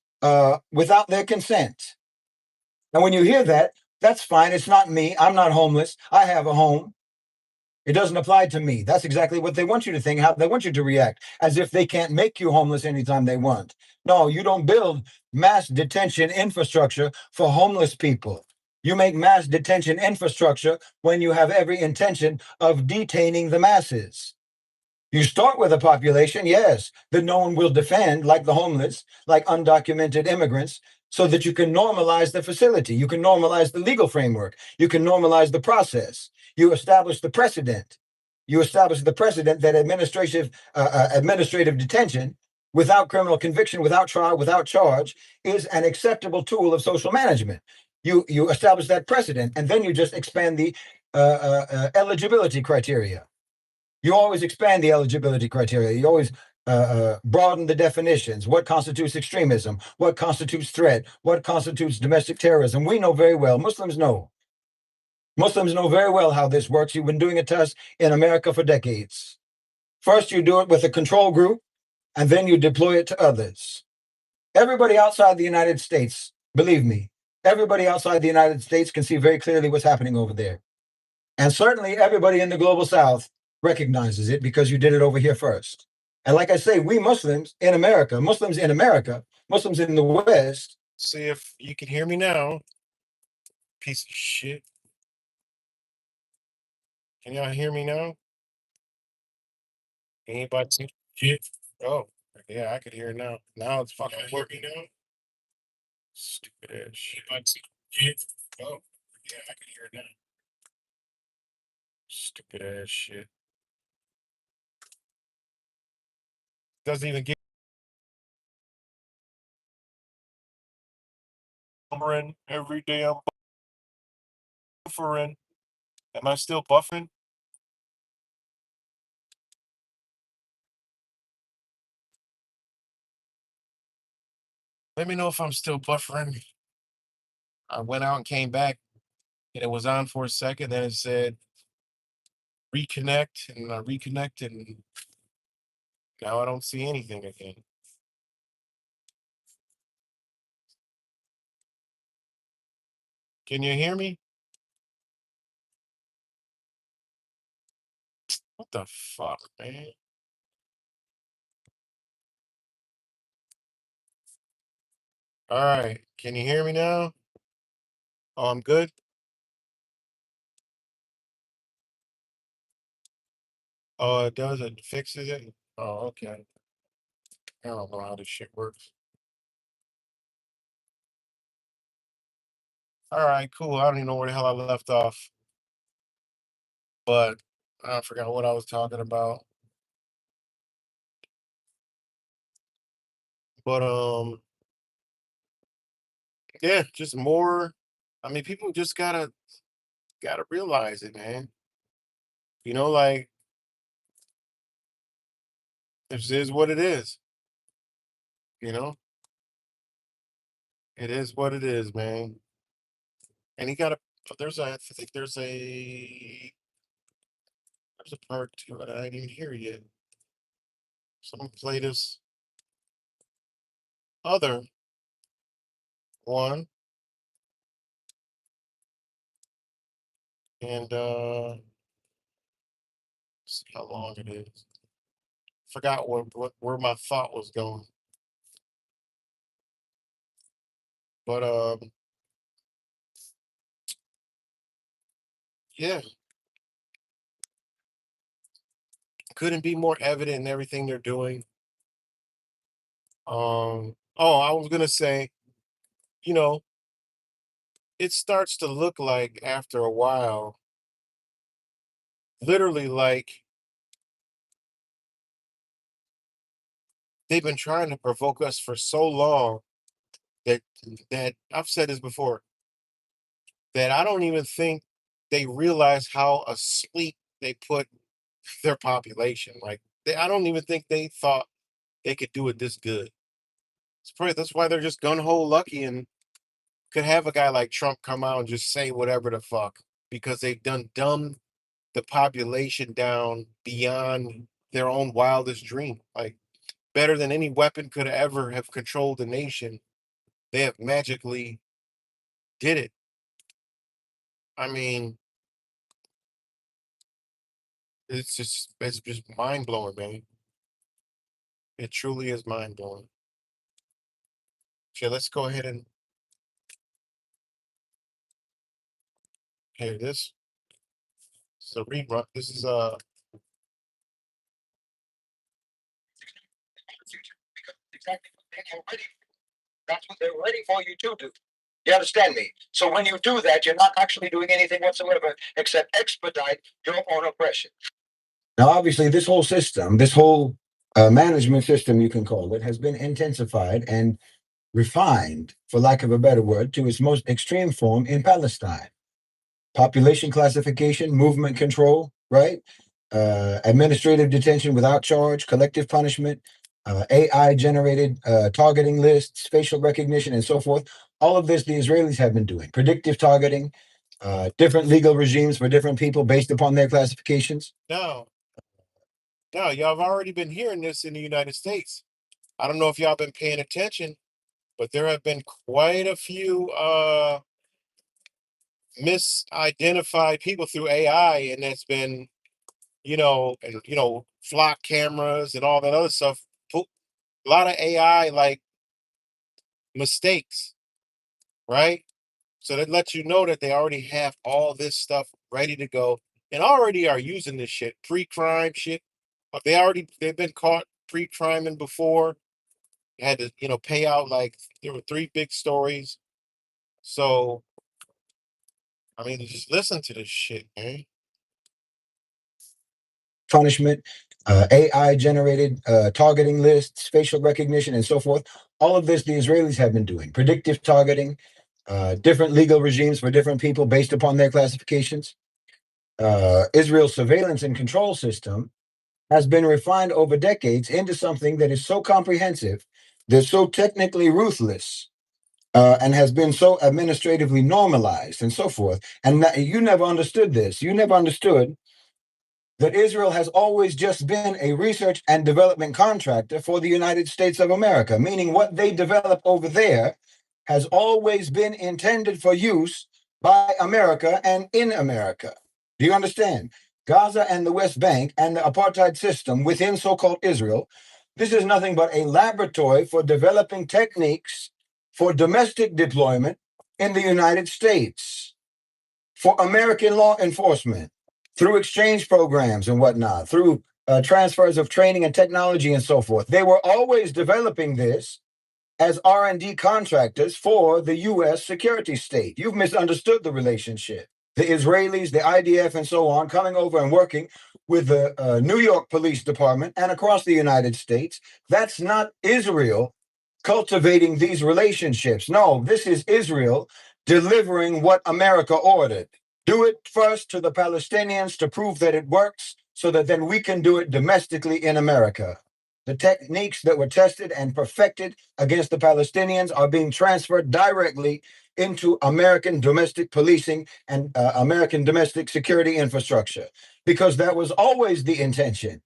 without their consent. And when you hear that, that's fine. It's not me. I'm not homeless. I have a home. It doesn't apply to me. That's exactly what they want you to think, how they want you to react, as if they can't make you homeless anytime they want. No, you don't build mass detention infrastructure for homeless people. You make mass detention infrastructure when you have every intention of detaining the masses. You start with a population, yes, that no one will defend, like the homeless, like undocumented immigrants, so that you can normalize the facility. You can normalize the legal framework. You can normalize the process. You establish the precedent. You establish the precedent that administrative detention without criminal conviction, without trial, without charge is an acceptable tool of social management. You establish that precedent, and then you just expand the eligibility criteria. You always expand the eligibility criteria. You always broaden the definitions. What constitutes extremism? What constitutes threat? What constitutes domestic terrorism? We know very well. Muslims know. Muslims know very well how this works. You've been doing it to us in America for decades. First, you do it with a control group, and then you deploy it to others. Everybody outside the United States, believe me, everybody outside the United States can see very clearly what's happening over there. And certainly everybody in the global South recognizes it because you did it over here first. And like I say, we Muslims in America, Muslims in the West. See if you can hear me now. Piece of shit. Can y'all hear me now? Anybody see shit? Oh, yeah, I could hear it now. Now it's fucking working now. Stupid ass shit. Anybody see shit? Oh, yeah, I can hear it now. Stupid ass shit. Doesn't even get buffering every day. I'm buffering. Am I still buffering? Let me know if I'm still buffering. I went out and came back, and it was on for a second. Then it said reconnect, and I reconnected, and now I don't see anything again. Can you hear me? What the fuck, man? All right, can you hear me now? Oh, I'm good. Oh, it does. It fixes it. Oh, okay. I don't know how this shit works. All right, cool. I don't even know where the hell I left off, but I forgot what I was talking about. But Yeah, just more. I mean, people just gotta realize it, man. Like this is what it is. You know, it is what it is, man. And he got a. I think there's a part to it I didn't hear yet. Someone play this other one, and see how long it is. Forgot where my thought was going, but yeah, couldn't be more evident in everything they're doing. Oh, I was gonna say, you know, it starts to look like after a while, literally like they've been trying to provoke us for so long that I've said this before, that I don't even think they realize how asleep they put their population. Like I don't even think they thought they could do it this good. It's probably that's why they're just gun ho lucky and could have a guy like Trump come out and just say whatever the fuck because they've done dumbed the population down beyond their own wildest dream. Like better than any weapon could ever have controlled the nation. They have magically did it. I mean, it's just mind blowing, man. It truly is mind blowing. Okay, let's go ahead and hey, this is a rerun. This is exactly what they're ready. That's what they're ready for you to do. You understand me? So when you do that, you're not actually doing anything whatsoever except expedite your own oppression. Now, obviously, this whole system, this whole management system, you can call it, has been intensified and refined, for lack of a better word, to its most extreme form in Palestine. Population classification, movement control, right? Administrative detention without charge, collective punishment, AI generated targeting lists, facial recognition, and so forth. All of this the Israelis have been doing. Predictive targeting, different legal regimes for different people based upon their classifications. No, no, y'all have already been hearing this in the United States. I don't know if y'all been paying attention, but there have been quite a few misidentified people through AI, and that's been, and flock cameras and all that other stuff. A lot of AI like mistakes, right? So that lets you know that they already have all this stuff ready to go and already are using this shit, pre-crime shit. They've been caught pre-criming before. Had to, pay out like there were three big stories. So I mean, just listen to this shit, man. Punishment, AI generated targeting lists, facial recognition, and so forth. All of this the Israelis have been doing. Predictive targeting, different legal regimes for different people based upon their classifications. Israel's surveillance and control system has been refined over decades into something that is so comprehensive, that's so technically ruthless, and has been so administratively normalized and so forth. And you never understood this. You never understood that Israel has always just been a research and development contractor for the United States of America, meaning what they develop over there has always been intended for use by America and in America. Do you understand? Gaza and the West Bank and the apartheid system within so called Israel, this is nothing but a laboratory for developing techniques for domestic deployment in the United States for American law enforcement through exchange programs and whatnot, through transfers of training and technology and so forth. They were always developing this as R&D contractors for the U.S. security state. You've misunderstood the relationship. The Israelis, the IDF, and so on, coming over and working with the New York Police Department and across the United States. That's not Israel cultivating these relationships. No, this is Israel delivering what America ordered. Do it first to the Palestinians to prove that it works so that then we can do it domestically in America. The techniques that were tested and perfected against the Palestinians are being transferred directly into American domestic policing and American domestic security infrastructure, because that was always the intention.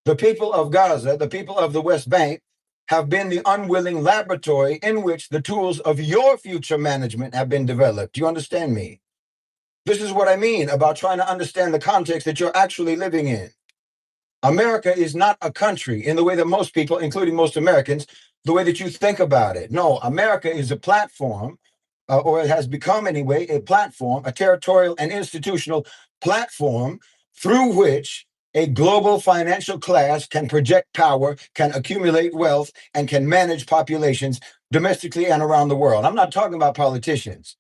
The people of Gaza, the people of the West Bank, have been the unwilling laboratory in which the tools of your future management have been developed. Do you understand me? This is what I mean about trying to understand the context that you're actually living in. America is not a country in the way that most people, including most Americans, the way that you think about it. No, America is a platform, or it has become anyway, a platform, a territorial and institutional platform through which a global financial class can project power, can accumulate wealth, and can manage populations domestically and around the world. I'm not talking about politicians.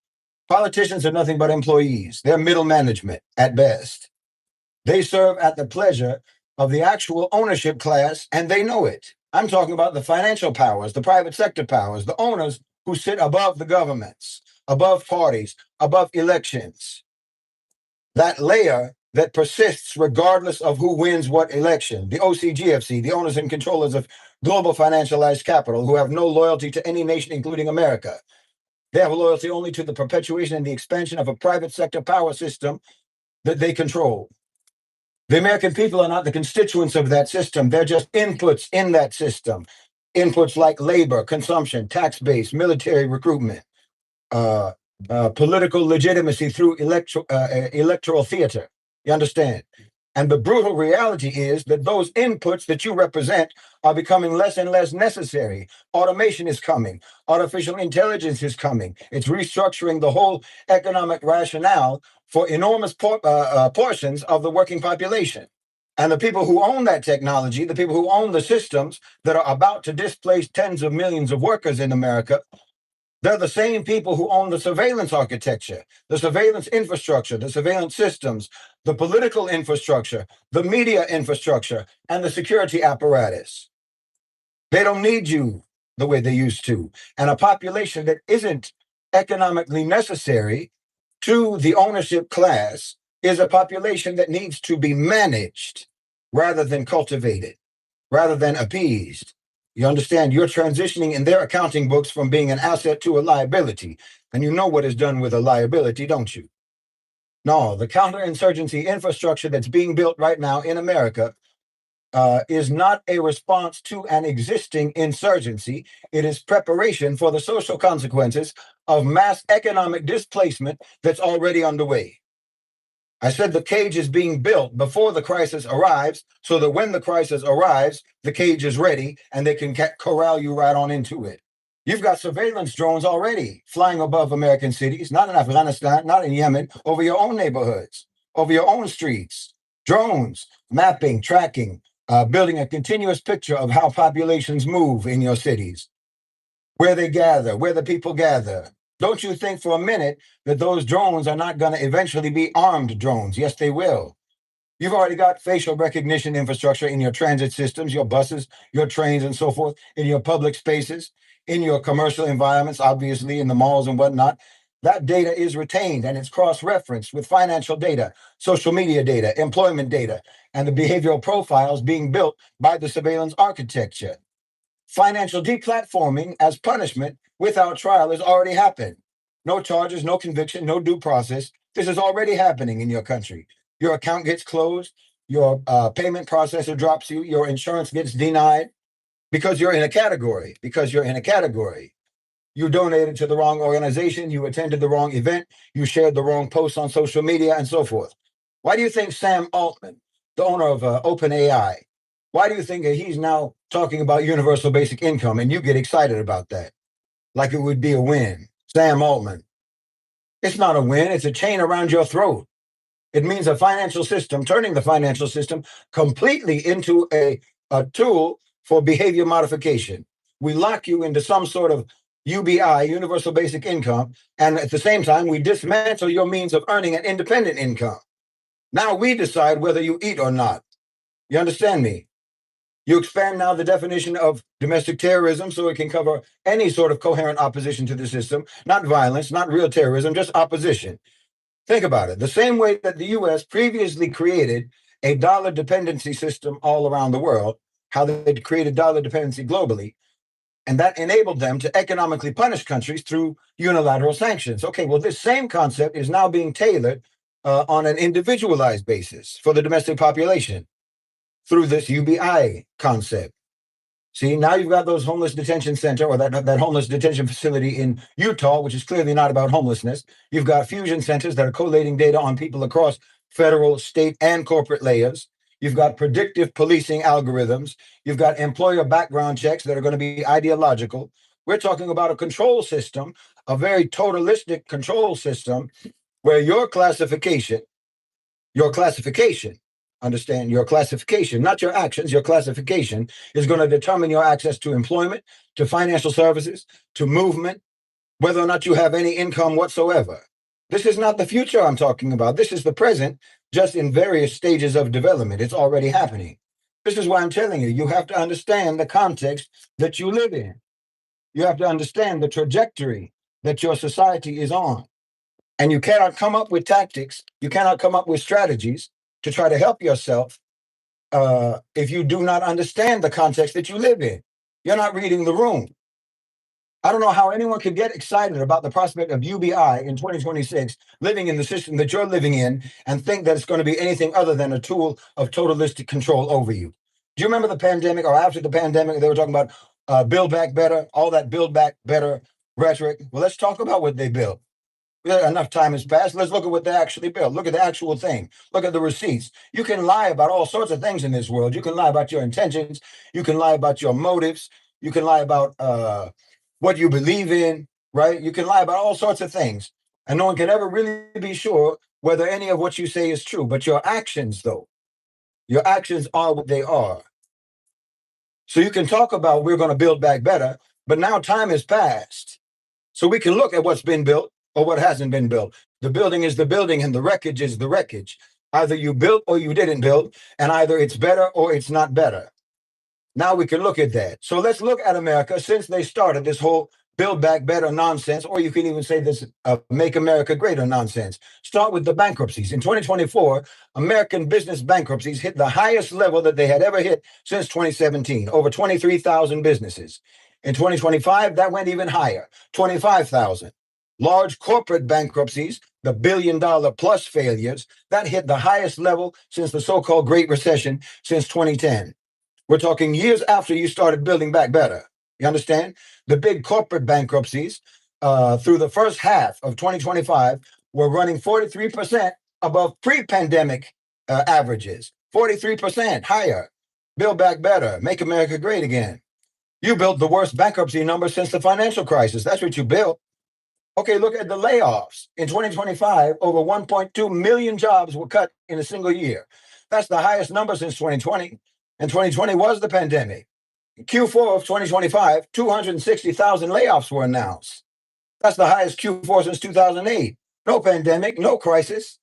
Politicians are nothing but employees. They're middle management at best. They serve at the pleasure of the actual ownership class, and they know it. I'm talking about the financial powers, the private sector powers, the owners who sit above the governments, above parties, above elections. That layer that persists regardless of who wins what election. The OCGFC, the owners and controllers of global financialized capital, who have no loyalty to any nation, including America. They have a loyalty only to the perpetuation and the expansion of a private sector power system that they control. The American people are not the constituents of that system. They're just inputs in that system. Inputs like labor, consumption, tax base, military recruitment, political legitimacy through electoral theater. You understand? And the brutal reality is that those inputs that you represent are becoming less and less necessary. Automation is coming. Artificial intelligence is coming. It's restructuring the whole economic rationale for enormous portions of the working population. And the people who own that technology, the people who own the systems that are about to displace tens of millions of workers in America, they're the same people who own the surveillance architecture, the surveillance infrastructure, the surveillance systems, the political infrastructure, the media infrastructure, and the security apparatus. They don't need you the way they used to. And a population that isn't economically necessary to the ownership class is a population that needs to be managed rather than cultivated, rather than appeased. You understand? You're transitioning in their accounting books from being an asset to a liability. And you know what is done with a liability, don't you? No, the counterinsurgency infrastructure that's being built right now in America is not a response to an existing insurgency. It is preparation for the social consequences of mass economic displacement that's already underway. I said the cage is being built before the crisis arrives, so that when the crisis arrives, the cage is ready and they can corral you right on into it. You've got surveillance drones already flying above American cities, not in Afghanistan, not in Yemen, over your own neighborhoods, over your own streets. Drones, mapping, tracking, building a continuous picture of how populations move in your cities, where they gather, where the people gather. Don't you think for a minute that those drones are not going to eventually be armed drones? Yes, they will. You've already got facial recognition infrastructure in your transit systems, your buses, your trains, and so forth, in your public spaces, in your commercial environments, obviously, in the malls and whatnot. That data is retained and it's cross-referenced with financial data, social media data, employment data, and the behavioral profiles being built by the surveillance architecture. Financial deplatforming as punishment without trial has already happened. No charges, no conviction, no due process. This is already happening in your country. Your account gets closed, your payment processor drops you, your insurance gets denied because you're in a category, You donated to the wrong organization, you attended the wrong event, you shared the wrong posts on social media, and so forth. Why do you think Sam Altman, the owner of OpenAI, why do you think that he's now talking about universal basic income and you get excited about that? Like it would be a win. Sam Altman. It's not a win, it's a chain around your throat. It means a financial system, turning the financial system completely into a tool for behavior modification. We lock you into some sort of UBI, universal basic income, and at the same time, we dismantle your means of earning an independent income. Now we decide whether you eat or not. You understand me? You expand now the definition of domestic terrorism so it can cover any sort of coherent opposition to the system, not violence, not real terrorism, just opposition. Think about it. The same way that the US previously created a dollar dependency system all around the world, how they created dollar dependency globally, and that enabled them to economically punish countries through unilateral sanctions. Okay, well, this same concept is now being tailored on an individualized basis for the domestic population through this UBI concept. See, now you've got those homeless detention center or that homeless detention facility in Utah, which is clearly not about homelessness. You've got fusion centers that are collating data on people across federal, state, and corporate layers. You've got predictive policing algorithms. You've got employer background checks that are going to be ideological. We're talking about a control system, a very totalistic control system where your classification, understand your classification, not your actions, your classification is going to determine your access to employment, to financial services, to movement, whether or not you have any income whatsoever. This is not the future I'm talking about. This is the present, just in various stages of development. It's already happening. This is why I'm telling you, you have to understand the context that you live in. You have to understand the trajectory that your society is on. And you cannot come up with tactics, you cannot come up with strategies to try to help yourself if you do not understand the context that you live in. You're not reading the room. I don't know how anyone could get excited about the prospect of UBI in 2026, living in the system that you're living in, and think that it's going to be anything other than a tool of totalistic control over you. Do you remember the pandemic, or after the pandemic, they were talking about build back better, all that build back better rhetoric? Well, let's talk about what they built. Enough time has passed. Let's look at what they actually built. Look at the actual thing. Look at the receipts. You can lie about all sorts of things in this world. You can lie about your intentions. You can lie about your motives. You can lie about what you believe in, right? You can lie about all sorts of things. And no one can ever really be sure whether any of what you say is true. But your actions, though, your actions are what they are. So you can talk about we're going to build back better, but now time has passed. So we can look at what's been built or what hasn't been built. The building is the building and the wreckage is the wreckage. Either you built or you didn't build, and either it's better or it's not better. Now we can look at that. So let's look at America since they started this whole build back better nonsense, or you can even say this make America greater nonsense. Start with the bankruptcies. In 2024, American business bankruptcies hit the highest level that they had ever hit since 2017, over 23,000 businesses. In 2025, that went even higher, 25,000. Large corporate bankruptcies, the billion-dollar plus failures, that hit the highest level since the so-called Great Recession since 2010. We're talking years after you started building back better. You understand? The big corporate bankruptcies through the first half of 2025 were running 43% above pre-pandemic averages, 43% higher. Build back better, make America great again. You built the worst bankruptcy number since the financial crisis. That's what you built. Okay, look at the layoffs. In 2025, over 1.2 million jobs were cut in a single year. That's the highest number since 2020. And 2020 was the pandemic. Q4 of 2025, 260,000 layoffs were announced. That's the highest Q4 since 2008. No pandemic, no crisis.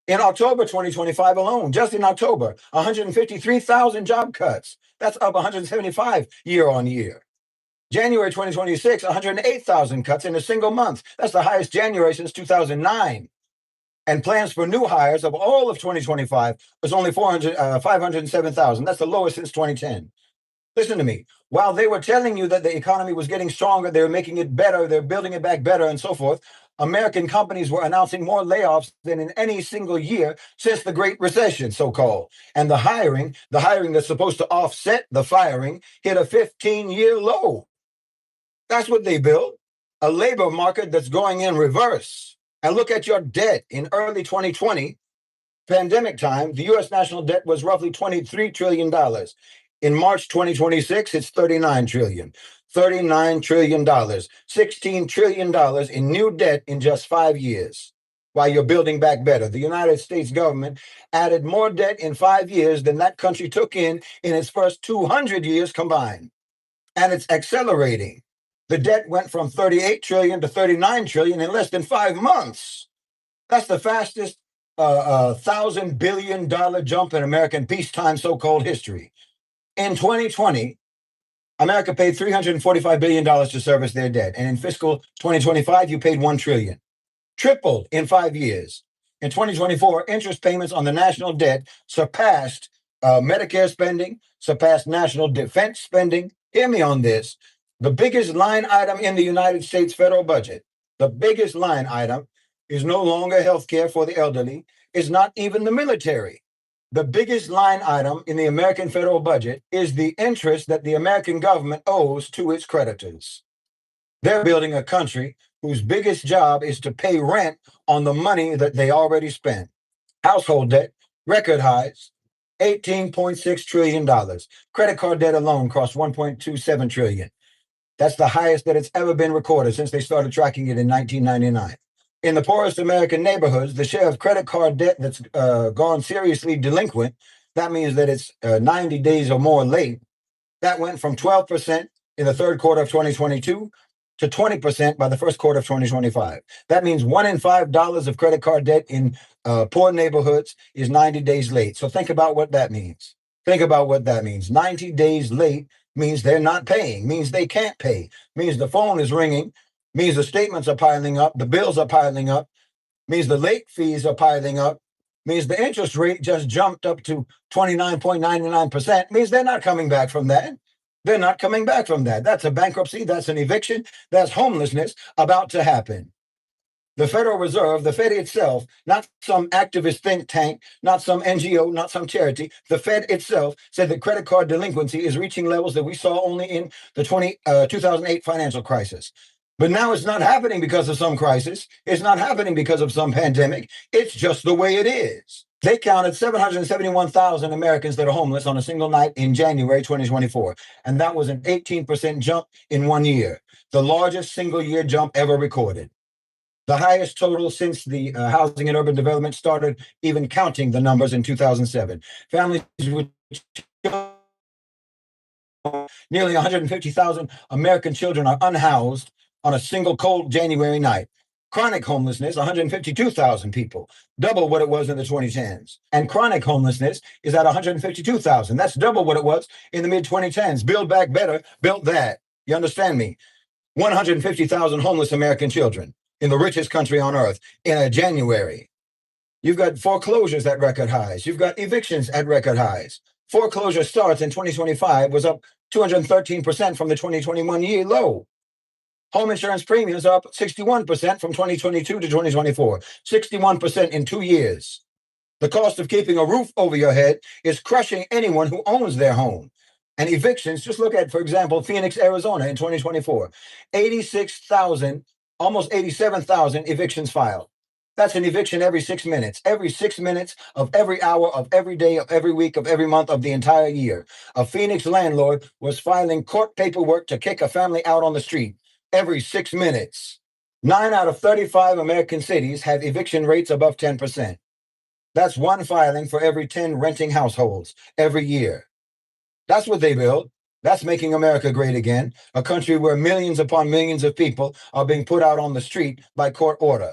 In October 2025 alone, just in October, 153,000 job cuts. That's up 175 year on year. January 2026, 108,000 cuts in a single month. That's the highest January since 2009. And plans for new hires of all of 2025 was only 507,000. That's the lowest since 2010. Listen to me. While they were telling you that the economy was getting stronger, they were making it better, they're building it back better, and so forth, American companies were announcing more layoffs than in any single year since the Great Recession, so-called. And the hiring that's supposed to offset the firing, hit a 15-year low. That's what they built, a labor market that's going in reverse. And look at your debt. In early 2020, pandemic time, the U.S. national debt was roughly $23 trillion. In March 2026, it's $39 trillion. $39 trillion. $16 trillion in new debt in just 5 years. While you're building back better. The United States government added more debt in 5 years than that country took in its first 200 years combined. And it's accelerating. The debt went from 38 trillion to 39 trillion in less than 5 months. That's the fastest $1,000 billion jump in American peacetime so-called history. In 2020, America paid $345 billion to service their debt. And in fiscal 2025, you paid $1 trillion. Tripled in 5 years. In 2024, interest payments on the national debt surpassed Medicare spending, surpassed national defense spending. Hear me on this. The biggest line item in the United States federal budget, the biggest line item is no longer health care for the elderly, is not even the military. The biggest line item in the American federal budget is the interest that the American government owes to its creditors. They're building a country whose biggest job is to pay rent on the money that they already spent. Household debt, record highs, $18.6 trillion. Credit card debt alone cost $1.27 trillion. That's the highest that it's ever been recorded since they started tracking it in 1999. In the poorest American neighborhoods, the share of credit card debt that's gone seriously delinquent, that means that it's 90 days or more late, that went from 12% in the third quarter of 2022 to 20% by the first quarter of 2025. That means $1 in $5 of credit card debt in poor neighborhoods is 90 days late. So think about what that means. Think about what that means. 90 days late means they're not paying, means they can't pay, means the phone is ringing, means the statements are piling up, the bills are piling up, means the late fees are piling up, means the interest rate just jumped up to 29.99%, means they're not coming back from that. They're not coming back from that. That's a bankruptcy. That's an eviction. That's homelessness about to happen. The Federal Reserve, the Fed itself, not some activist think tank, not some NGO, not some charity, the Fed itself said that credit card delinquency is reaching levels that we saw only in the 2008 financial crisis. But now it's not happening because of some crisis. It's not happening because of some pandemic. It's just the way it is. They counted 771,000 Americans that are homeless on a single night in January 2024. And that was an 18% jump in 1 year, the largest single year jump ever recorded. The highest total since the Housing and Urban Development started even counting the numbers in 2007. Families with nearly 150,000 American children are unhoused on a single cold January night. Chronic homelessness, 152,000 people, double what it was in the 2010s. And chronic homelessness is at 152,000. That's double what it was in the mid-2010s. Build Back Better built that. You understand me? 150,000 homeless American children in the richest country on earth in a January. You've got foreclosures at record highs. You've got evictions at record highs. Foreclosure starts in 2025 was up 213% from the 2021 year low. Home insurance premiums are up 61% from 2022 to 2024, 61% in 2 years. The cost of keeping a roof over your head is crushing anyone who owns their home. And evictions, just look at, for example, Phoenix, Arizona in 2024, 86,000, almost 87,000 evictions filed. That's an eviction every 6 minutes, every 6 minutes of every hour of every day of every week of every month of the entire year. A Phoenix landlord was filing court paperwork to kick a family out on the street every 6 minutes. 9 out of 35 American cities have eviction rates above 10%. That's one filing for every 10 renting households every year. That's what they build. That's making America great again, a country where millions upon millions of people are being put out on the street by court order.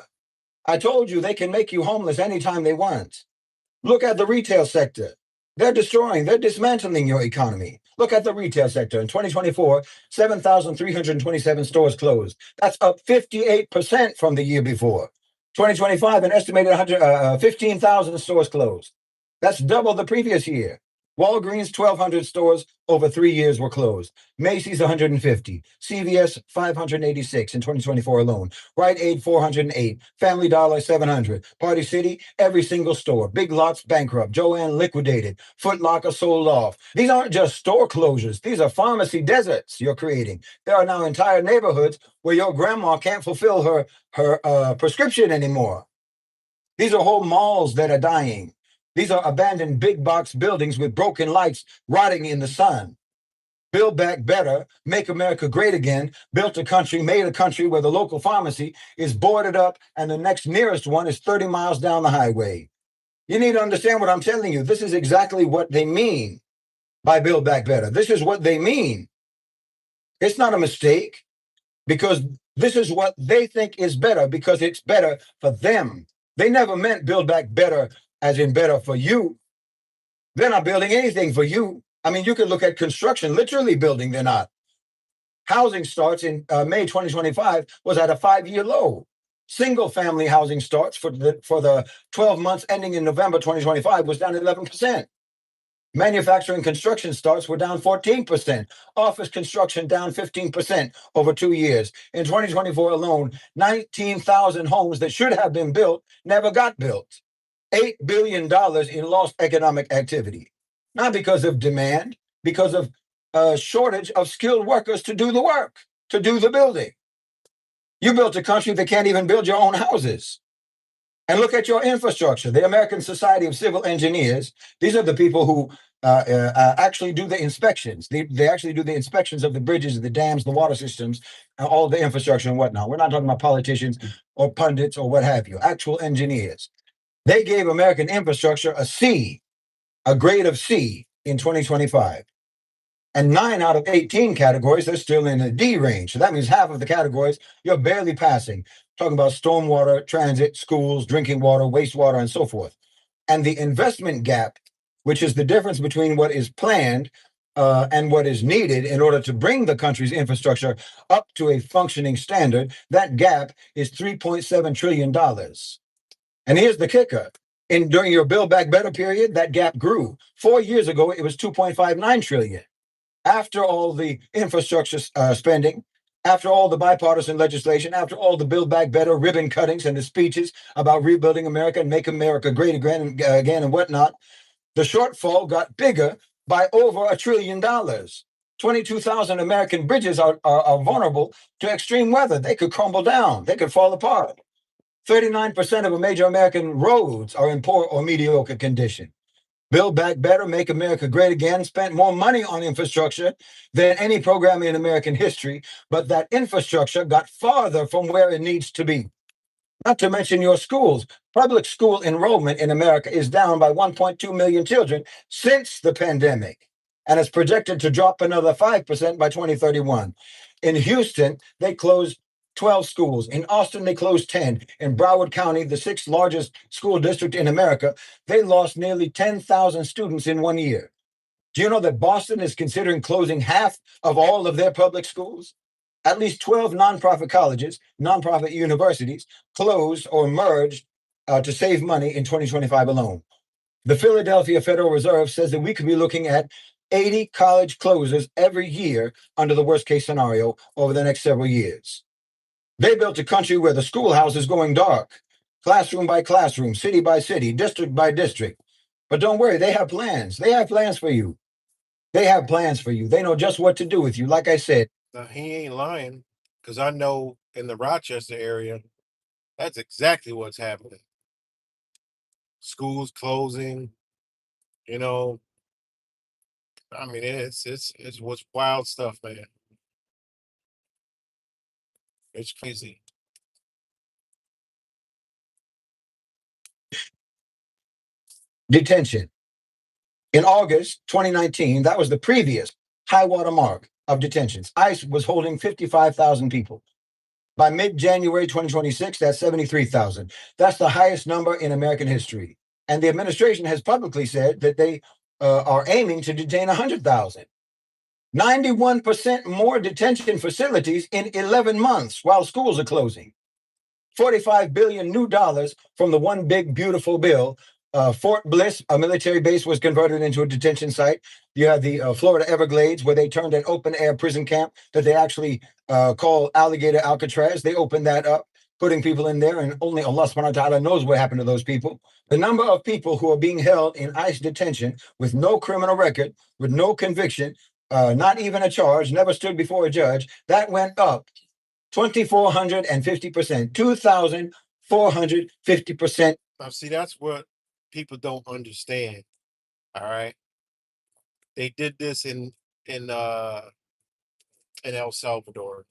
I told you they can make you homeless anytime they want. Look at the retail sector. They're dismantling your economy. Look at the retail sector. In 2024, 7,327 stores closed. That's up 58% from the year before. 2025, an estimated 15,000 stores closed. That's double the previous year. Walgreens, 1,200 stores over 3 years were closed. Macy's, 150. CVS, 586 in 2024 alone. Rite Aid, 408. Family Dollar, 700. Party City, every single store. Big Lots bankrupt. Joann liquidated. Foot Locker sold off. These aren't just store closures. These are pharmacy deserts you're creating. There are now entire neighborhoods where your grandma can't fulfill her prescription anymore. These are whole malls that are dying. These are abandoned big box buildings with broken lights rotting in the sun. Build Back Better, Make America Great Again, made a country where the local pharmacy is boarded up and the next nearest one is 30 miles down the highway. You need to understand what I'm telling you. This is exactly what they mean by Build Back Better. This is what they mean. It's not a mistake, because this is what they think is better, because it's better for them. They never meant Build Back Better as in better for you. They're not building anything for you. I mean, you could look at construction, literally building, they're not. Housing starts in May 2025 was at a 5-year low. Single family housing starts for the 12 months ending in November 2025 was down 11%. Manufacturing construction starts were down 14%. Office construction down 15% over 2 years. In 2024 alone, 19,000 homes that should have been built never got built. $8 billion in lost economic activity. Not because of demand, because of a shortage of skilled workers to do the work, to do the building. You built a country that can't even build your own houses. And look at your infrastructure. The American Society of Civil Engineers, these are the people who actually do the inspections. They actually do the inspections of the bridges, the dams, the water systems, all the infrastructure and whatnot. We're not talking about politicians or pundits or what have you, actual engineers. They gave American infrastructure a C, a grade of C in 2025. And 9 out of 18 categories, they're still in the D range. So that means half of the categories you're barely passing. Talking about stormwater, transit, schools, drinking water, wastewater, and so forth. And the investment gap, which is the difference between what is planned and what is needed in order to bring the country's infrastructure up to a functioning standard, that gap is $3.7 trillion. And here's the kicker. During your Build Back Better period, that gap grew. 4 years ago, it was 2.59 trillion. After all the infrastructure spending, after all the bipartisan legislation, after all the Build Back Better ribbon cuttings and the speeches about rebuilding America and make America great again and whatnot, the shortfall got bigger by over $1 trillion. 22,000 American bridges are vulnerable to extreme weather. They could crumble down. They could fall apart. 39% of major American roads are in poor or mediocre condition. Build Back Better, Make America Great Again spent more money on infrastructure than any program in American history, but that infrastructure got farther from where it needs to be. Not to mention your schools. Public school enrollment in America is down by 1.2 million children since the pandemic, and it's projected to drop another 5% by 2031. In Houston, they closed 12 schools. In Austin, they closed 10. In Broward County, the 6th largest school district in America, they lost nearly 10,000 students in 1 year. Do you know that Boston is considering closing half of all of their public schools? At least 12 nonprofit colleges, nonprofit universities closed or merged to save money in 2025 alone. The Philadelphia Federal Reserve says that we could be looking at 80 college closures every year under the worst case scenario over the next several years. They built a country where the schoolhouse is going dark, classroom by classroom, city by city, district by district. But don't worry, they have plans. They have plans for you. They have plans for you. They know just what to do with you. Like I said, He ain't lying, because I know in the Rochester area, that's exactly what's happening. Schools closing, you know. I mean, it's what's wild stuff, man. It's crazy. detention. In August 2019, that was the previous high water mark of detentions. ICE was holding 55,000 people. By mid-January 2026, that's 73,000. That's the highest number in American history. And the administration has publicly said that they are aiming to detain 100,000. 91% more detention facilities in 11 months while schools are closing. 45 billion new dollars from the one big beautiful bill. Fort Bliss, a military base, was converted into a detention site. You have the Florida Everglades, where they turned an open air prison camp that they actually call Alligator Alcatraz. They opened that up, putting people in there, and only Allah subhanahu wa ta'ala knows what happened to those people. The number of people who are being held in ICE detention with no criminal record, with no conviction, not even a charge, never stood before a judge, that went up 2,450%, 2,450%. Now, see, that's what people don't understand. All right, they did this in El Salvador.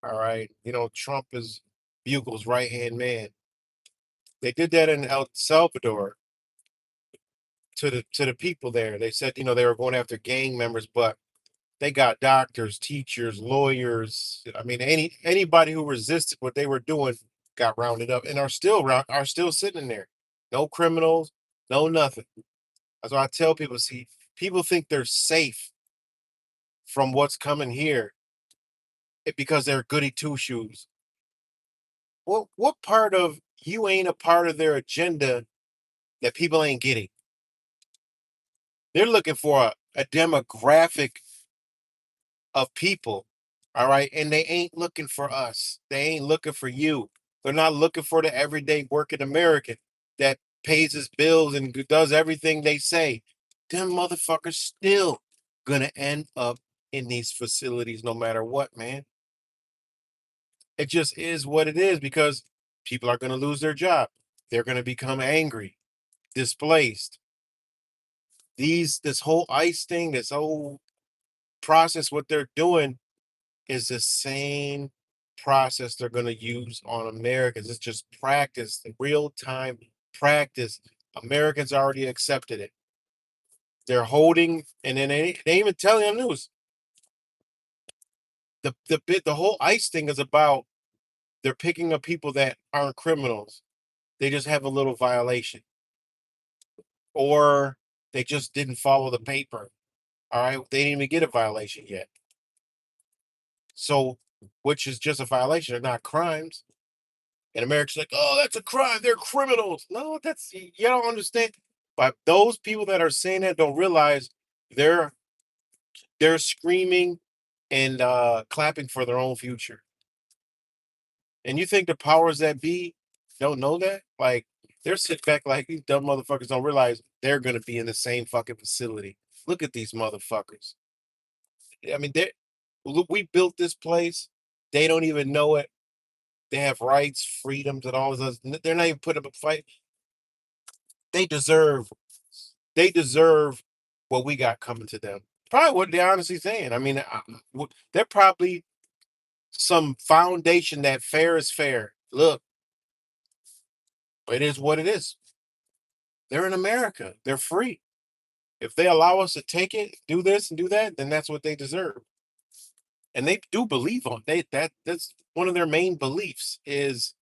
All right, you know, Trump is Bugle's right hand man. They did that in El Salvador to the people there. They said, you know, they were going after gang members, but they got doctors, teachers, lawyers. I mean, anybody who resisted what they were doing got rounded up and are still sitting in there. No criminals, no nothing. That's why I tell people, see, people think they're safe from what's coming here because they're goody two shoes. Well, what part of you ain't a part of their agenda that people ain't getting? They're looking for a demographic of people, all right? And they ain't looking for us. They ain't looking for you. They're not looking for the everyday working American that pays his bills and does everything they say. Them motherfuckers still gonna end up in these facilities no matter what, man. It just is what it is because people are gonna lose their job. They're gonna become angry, displaced. This whole ICE thing, this whole process, what they're doing is the same process they're going to use on Americans. It's just practice, the real time practice. Americans already accepted it. They're holding, and then they even telling on news. The whole ICE thing is about they're picking up people that aren't criminals. They just have a little violation, or they just didn't follow the paper. All right, they didn't even get a violation yet. So, which is just a violation. They're not crimes. And America's like, oh, that's a crime. They're criminals. No, that's you don't understand. But those people that are saying that don't realize they're they're screaming and clapping for their own future. And you think the powers that be don't know that? Like they're sitting back like these dumb motherfuckers don't realize they're gonna be in the same fucking facility. Look at these motherfuckers. I mean, they look, we built this place. They don't even know it. They have rights, freedoms, and all this. They're not even putting up a fight. They deserve they deserve what we got coming to them. Probably what they're honestly saying. I mean, they're probably some foundation that fair is fair. Look, it is what it is. They're in America. They're free. If they allow us to take it, do this and do that, then that's what they deserve. And they do believe on that's one of their main beliefs is,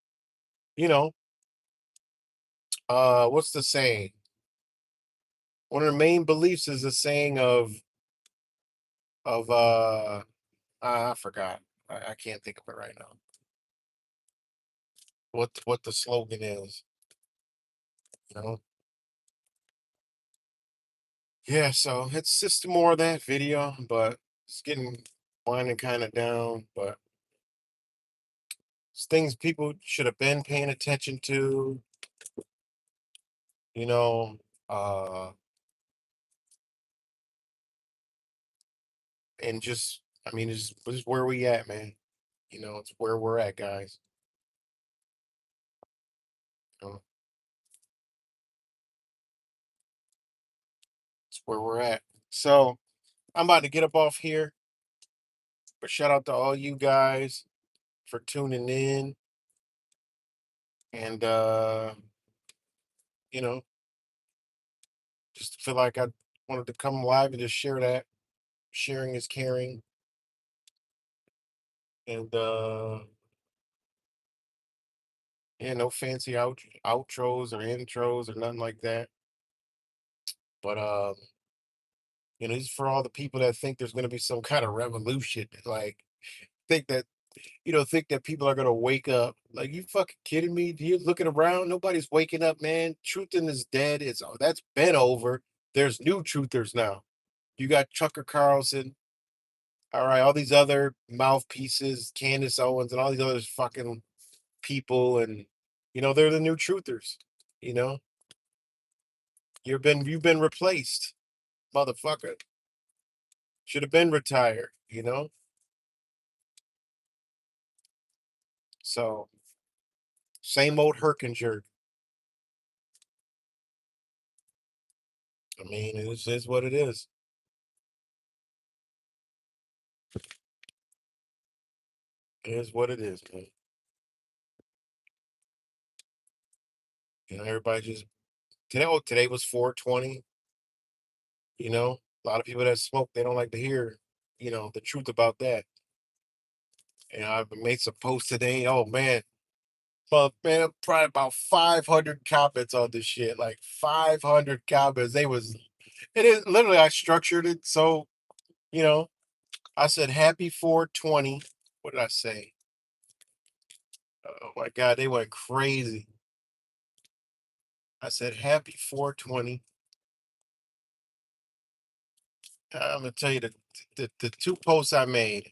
you know, what's the saying? One of their main beliefs is the saying of I forgot. I can't think of it right now. What the slogan is, you know? Yeah, so it's just more of that video, but it's getting winding kind of down. But it's things people should have been paying attention to, you know. Uh, and just I mean, it's where we at, man. You know, it's where we're at, guys. You know, it's where we're at. So I'm about to get up off here, but shout out to all you guys for tuning in and you know, just feel like I wanted to come live and just share that. Sharing is caring. And yeah, no fancy outros or intros or nothing like that. But this is for all the people that think there's gonna be some kind of revolution. Like think that think that people are gonna wake up. Like you fucking kidding me? You looking around, nobody's waking up, man. Truthing is dead. That's been over. There's new truthers now. You got Chucker Carlson, all right, all these other mouthpieces, Candace Owens, and all these other fucking people, and they're the new truthers. You know, you've been replaced, motherfucker. Should have been retired. So same old Herkinger. I mean, it is what it is. It is what it is, man. Everybody just today. Oh, today was 420. A lot of people that smoke, they don't like to hear, the truth about that. And I've made some posts today. Oh man, but man, probably about 500 comments on this shit. Like 500 comments. They was It is literally I structured it so, you know, I said happy 420. What did I say? Oh my god, they went crazy. I said happy 420. I'm gonna tell you the two posts I made.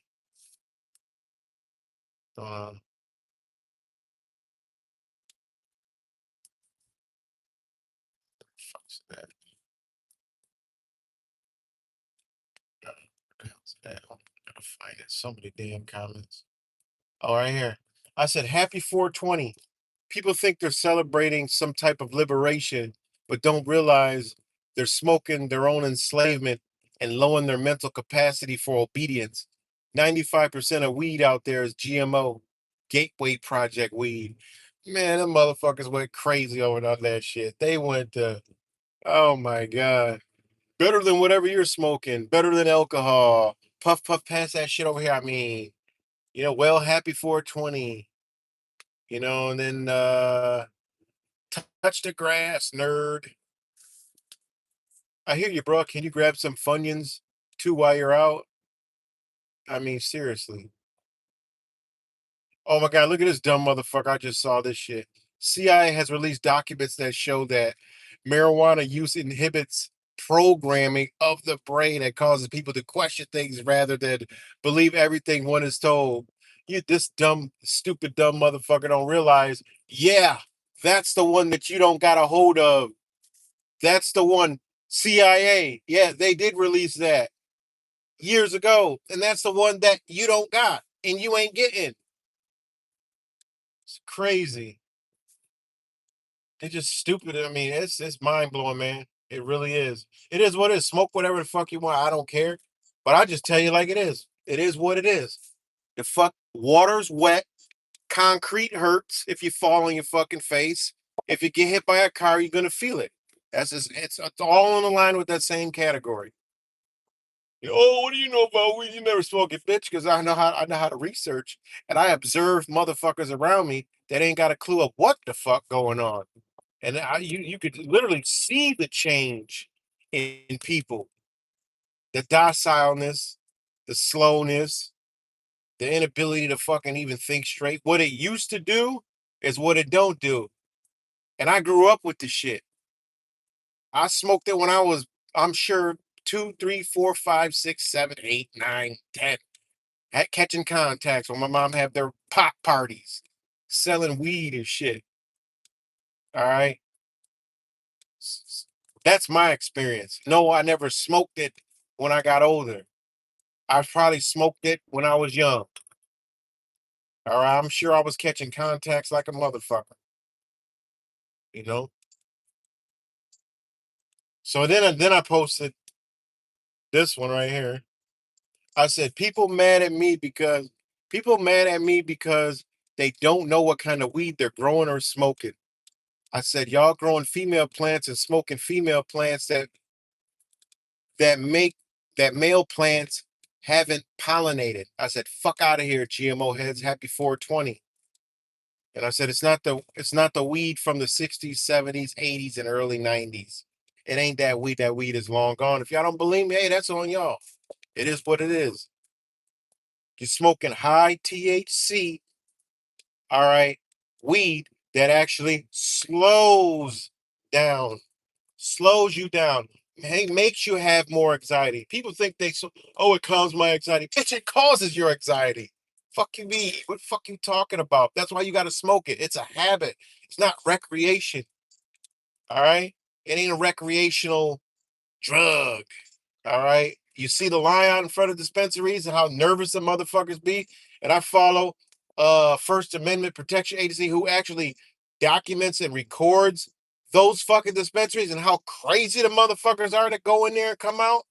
Uh, fuck's that? What the hell's that? I'm gonna find it. So many damn comments. Oh, right here. I said happy 420. People think they're celebrating some type of liberation, but don't realize they're smoking their own enslavement and lowering their mental capacity for obedience. 95% of weed out there is GMO, Gateway Project weed. Man, them motherfuckers went crazy over all that shit. They went to, oh my God. Better than whatever you're smoking, better than alcohol. Puff, puff, pass that shit over here. I mean, well, happy 420, and then touch the grass, nerd. I hear you, bro. Can you grab some Funyuns too while you're out? I mean, seriously. Oh my God, look at this dumb motherfucker. I just saw this shit. CIA has released documents that show that marijuana use inhibits programming of the brain that causes people to question things rather than believe everything one is told. This dumb, stupid, dumb motherfucker don't realize, yeah, that's the one that you don't got a hold of. That's the one. CIA. Yeah, they did release that years ago. And that's the one that you don't got and you ain't getting. It's crazy. It's just stupid. I mean, it's mind blowing, man. It really is. It is what it is. Smoke whatever the fuck you want. I don't care. But I just tell you like it is. It is what it is. The fuck water's wet. Concrete hurts if you fall on your fucking face. If you get hit by a car, you're gonna feel it. That's just it's all on the line with that same category. Oh, what do you know about weed? You never smoke it, bitch, because I know how to research and I observe motherfuckers around me that ain't got a clue of what the fuck going on. And you could literally see the change in people, the docileness, the slowness, the inability to fucking even think straight. What it used to do is what it don't do. And I grew up with the shit. I smoked it when I was, I'm sure, two, three, four, five, six, seven, eight, nine, 10. At catching contacts when my mom had their pop parties, selling weed and shit. All right. That's my experience. No, I never smoked it when I got older. I probably smoked it when I was young. All right. I'm sure I was catching contacts like a motherfucker, you know? So then I posted this one right here. I said, people mad at me because they don't know what kind of weed they're growing or smoking. I said, y'all growing female plants and smoking female plants that make that male plants haven't pollinated. I said, fuck out of here, GMO heads. Happy 420. And I said, it's not the weed from the 60s, 70s, 80s, and early 90s. It ain't that weed. That weed is long gone. If y'all don't believe me, hey, that's on y'all. It is what it is. You're smoking high THC, all right, weed that actually slows you down. Hey, makes you have more anxiety. People think it calms my anxiety. Bitch, it causes your anxiety. Fuck you mean? What the fuck you talking about? That's why you gotta smoke it. It's a habit. It's not recreation. All right? It ain't a recreational drug. All right. You see the line out in front of dispensaries and how nervous the motherfuckers be. And I follow First Amendment Protection Agency who actually documents and records those fucking dispensaries and how crazy the motherfuckers are that go in there and come out.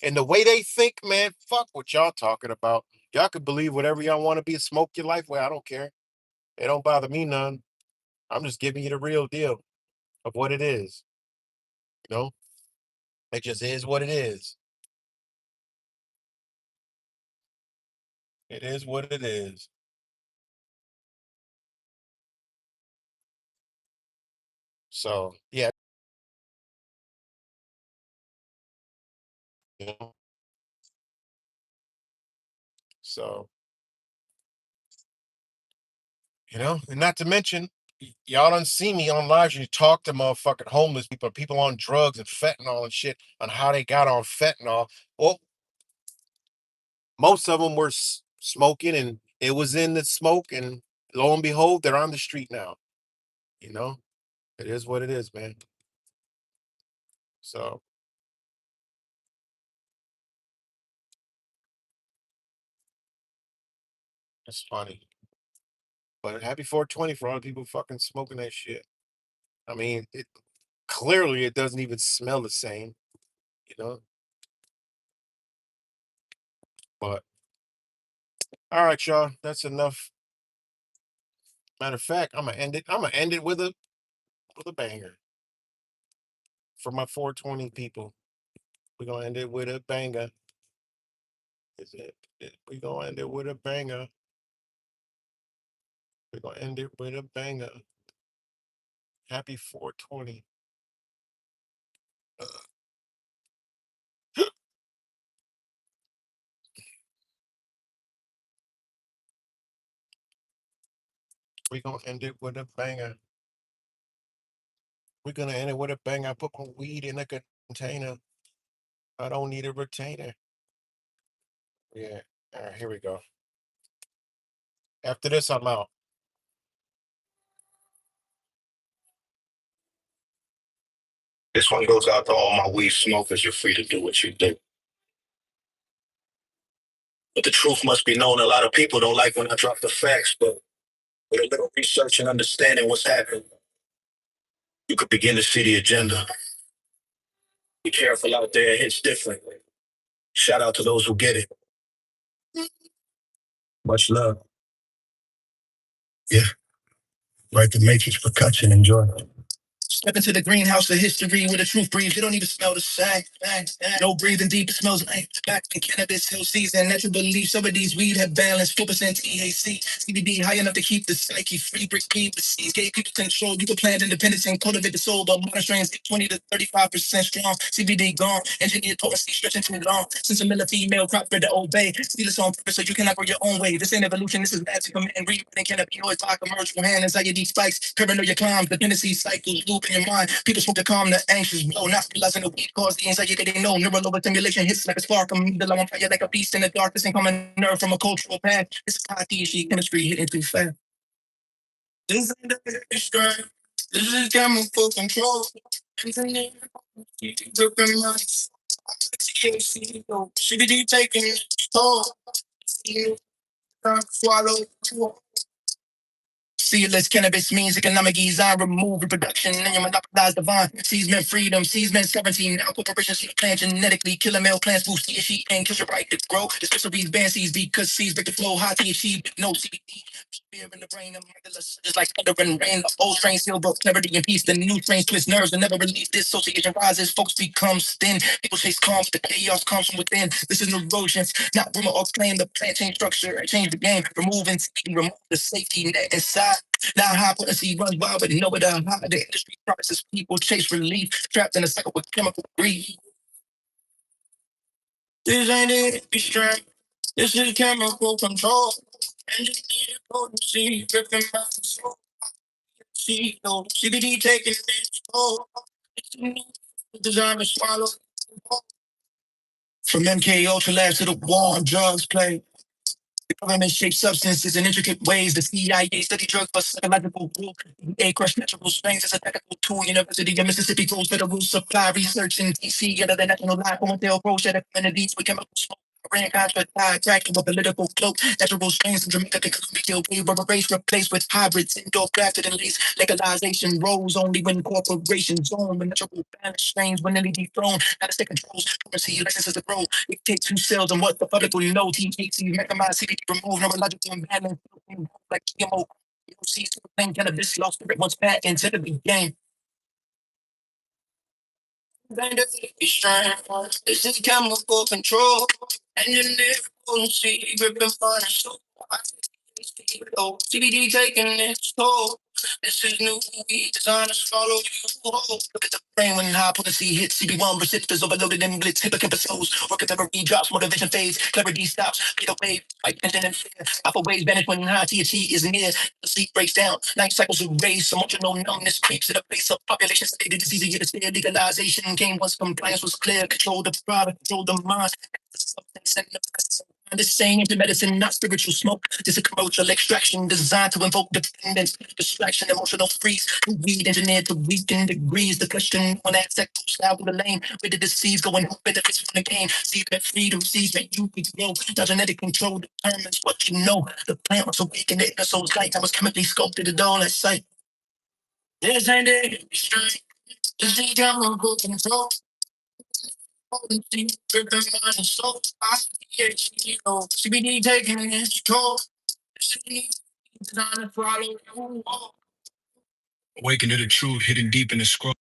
And the way they think, man, fuck what y'all talking about. Y'all can believe whatever y'all want to be and smoke your life away. I don't care. It don't bother me none. I'm just giving you the real deal of what it is. You know, it just is what it is. It is what it is. So yeah, You know? So, and not to mention, y'all done see me on live. You talk to motherfucking homeless people on drugs and fentanyl and shit on how they got on fentanyl. Well, most of them were smoking, and it was in the smoke, and lo and behold, they're on the street now. You know, it is what it is, man. So it's funny. But happy 420 for all the people fucking smoking that shit. I mean, it clearly it doesn't even smell the same, you know. But all right, y'all, that's enough. Matter of fact, I'm gonna end it. I'm gonna end it with a banger for my 420 people. We're gonna end it with a banger. Is it? We're gonna end it with a banger. We're gonna end it with a banger. Happy 420. We're gonna end it with a banger. We're gonna end it with a banger. I put my weed in a container. I don't need a retainer. Yeah. All right, here we go. After this, I'm out. This one goes out to all my weed smokers. You're free to do what you do. But the truth must be known. A lot of people don't like when I drop the facts, but with a little research and understanding what's happening, you could begin to see the agenda. Be careful out there, it hits different. Shout out to those who get it. Much love. Yeah, right. The Matrix percussion. Enjoy. Step into the greenhouse of history where the truth breathes. You don't even smell the same. No breathing deep, it smells like back in cannabis hill season. Natural belief, some of these weed have balance, 4% THC. CBD high enough to keep the psyche free, brick weed with seeds. Gave people control. You can plant independence and cultivate the soul, but modern strains get 20 to 35% strong. CBD gone, engineered potency stretching too long. Since a male female crop bred to obey. Steal this on purpose so you cannot grow your own way. This ain't evolution, this is magic. Command rewriting cannabinoids, talk emerge from hand, anxiety spikes, paranoia climbs, dependency cycles, loop in your mind. People smoke to calm the anxious blow, not realizing the weed cause the anxiety they know. Neural overstimulation hits like a spark. I'm the on fire like a beast in the dark. This ain't common nerve from a cultural path. This is high THC chemistry hitting too fast. This ain't the extra. This is chemical control. Engineer, dripping minds. CBD taking its toll. Swallow. Seedless cannabis means economic ease. I remove reproduction and you monopolize divine. Seasman freedom, seasman sovereignty. Now corporations see plant genetically. Killer male plants boost THC and kills your right to grow. Dispensaries ban seeds because seeds break the flow. High THC, no CBD. Fear in the brain of Michaelis. Just like thunder and rain. The old strain still broke clarity and peace. The new strains twist nerves and never release. Dissociation rises. Folks become thin. People chase calm. The chaos comes from within. This is an erosion. Not rumor or claim. The plant change structure and change the game. Removing, remove the safety net inside. Now high potency runs wild, but nowhere to hide. The industry promises people chase relief, trapped in a cycle with chemical greed. This ain't it, be strength. This is chemical control. Engineered potency, dripping by the soul. See, no CBD taking its toll. It's a new design to swallow. From MK Ultra Labs to the war on drugs play. The government shapes substances in intricate ways. The CIA study drugs for psychological rule. A crush natural strains as a technical tool. University of Mississippi goes federal supply research in DC. Under the national line, Hotel Pro shed communities with chemical smoke. Iran Contra tied, cracking with political cloak. Natural strains from Jamaica to Colombia. Rubber race replaced with hybrids. Indoor crafted and lace. Legalization rose only when corporations own. The natural balance strains when nearly dethroned. Now the state controls currency licenses to grow. It takes two cells and what the public will know. THC, mechanized CBD, remove neurological imbalance. Like GMO, seeds to claim cannabis, lost spirit once back into the game. This is chemical control. Engineer potency, gripping fire. CBD taking its toll. This is new weed, designers follow you. Look at the brain when high potency hits. CB1 receptors overloaded in blitz. Hippocampus souls. Work of memory drops. Motivation fades. Clarity stops. Beta wave. Like tension and fear. Alpha waves vanish when high THC is near. The sleep breaks down. Night cycles erase. Emotional numbness creeps at a base of population stated. It's easier to stay. Legalization came once compliance was clear. Control the product. Control the mind. The substance and the medicine. The same into medicine, not spiritual smoke. This is commercial extraction designed to invoke dependence, distraction, emotional freeze. Weed engineered to weaken degrees. The question one asks that goes loud through the lane. Where did the seeds go and who benefits from the game? Seed that freedom, seeds that you could grow. Now genetic control determines what you know. The plant was awakened, the inner soul's light. I was chemically sculpted at all at sight. This ain't it, straight. Just the jungle control. CBD taking control. Awaken to the truth, hidden deep in the scroll.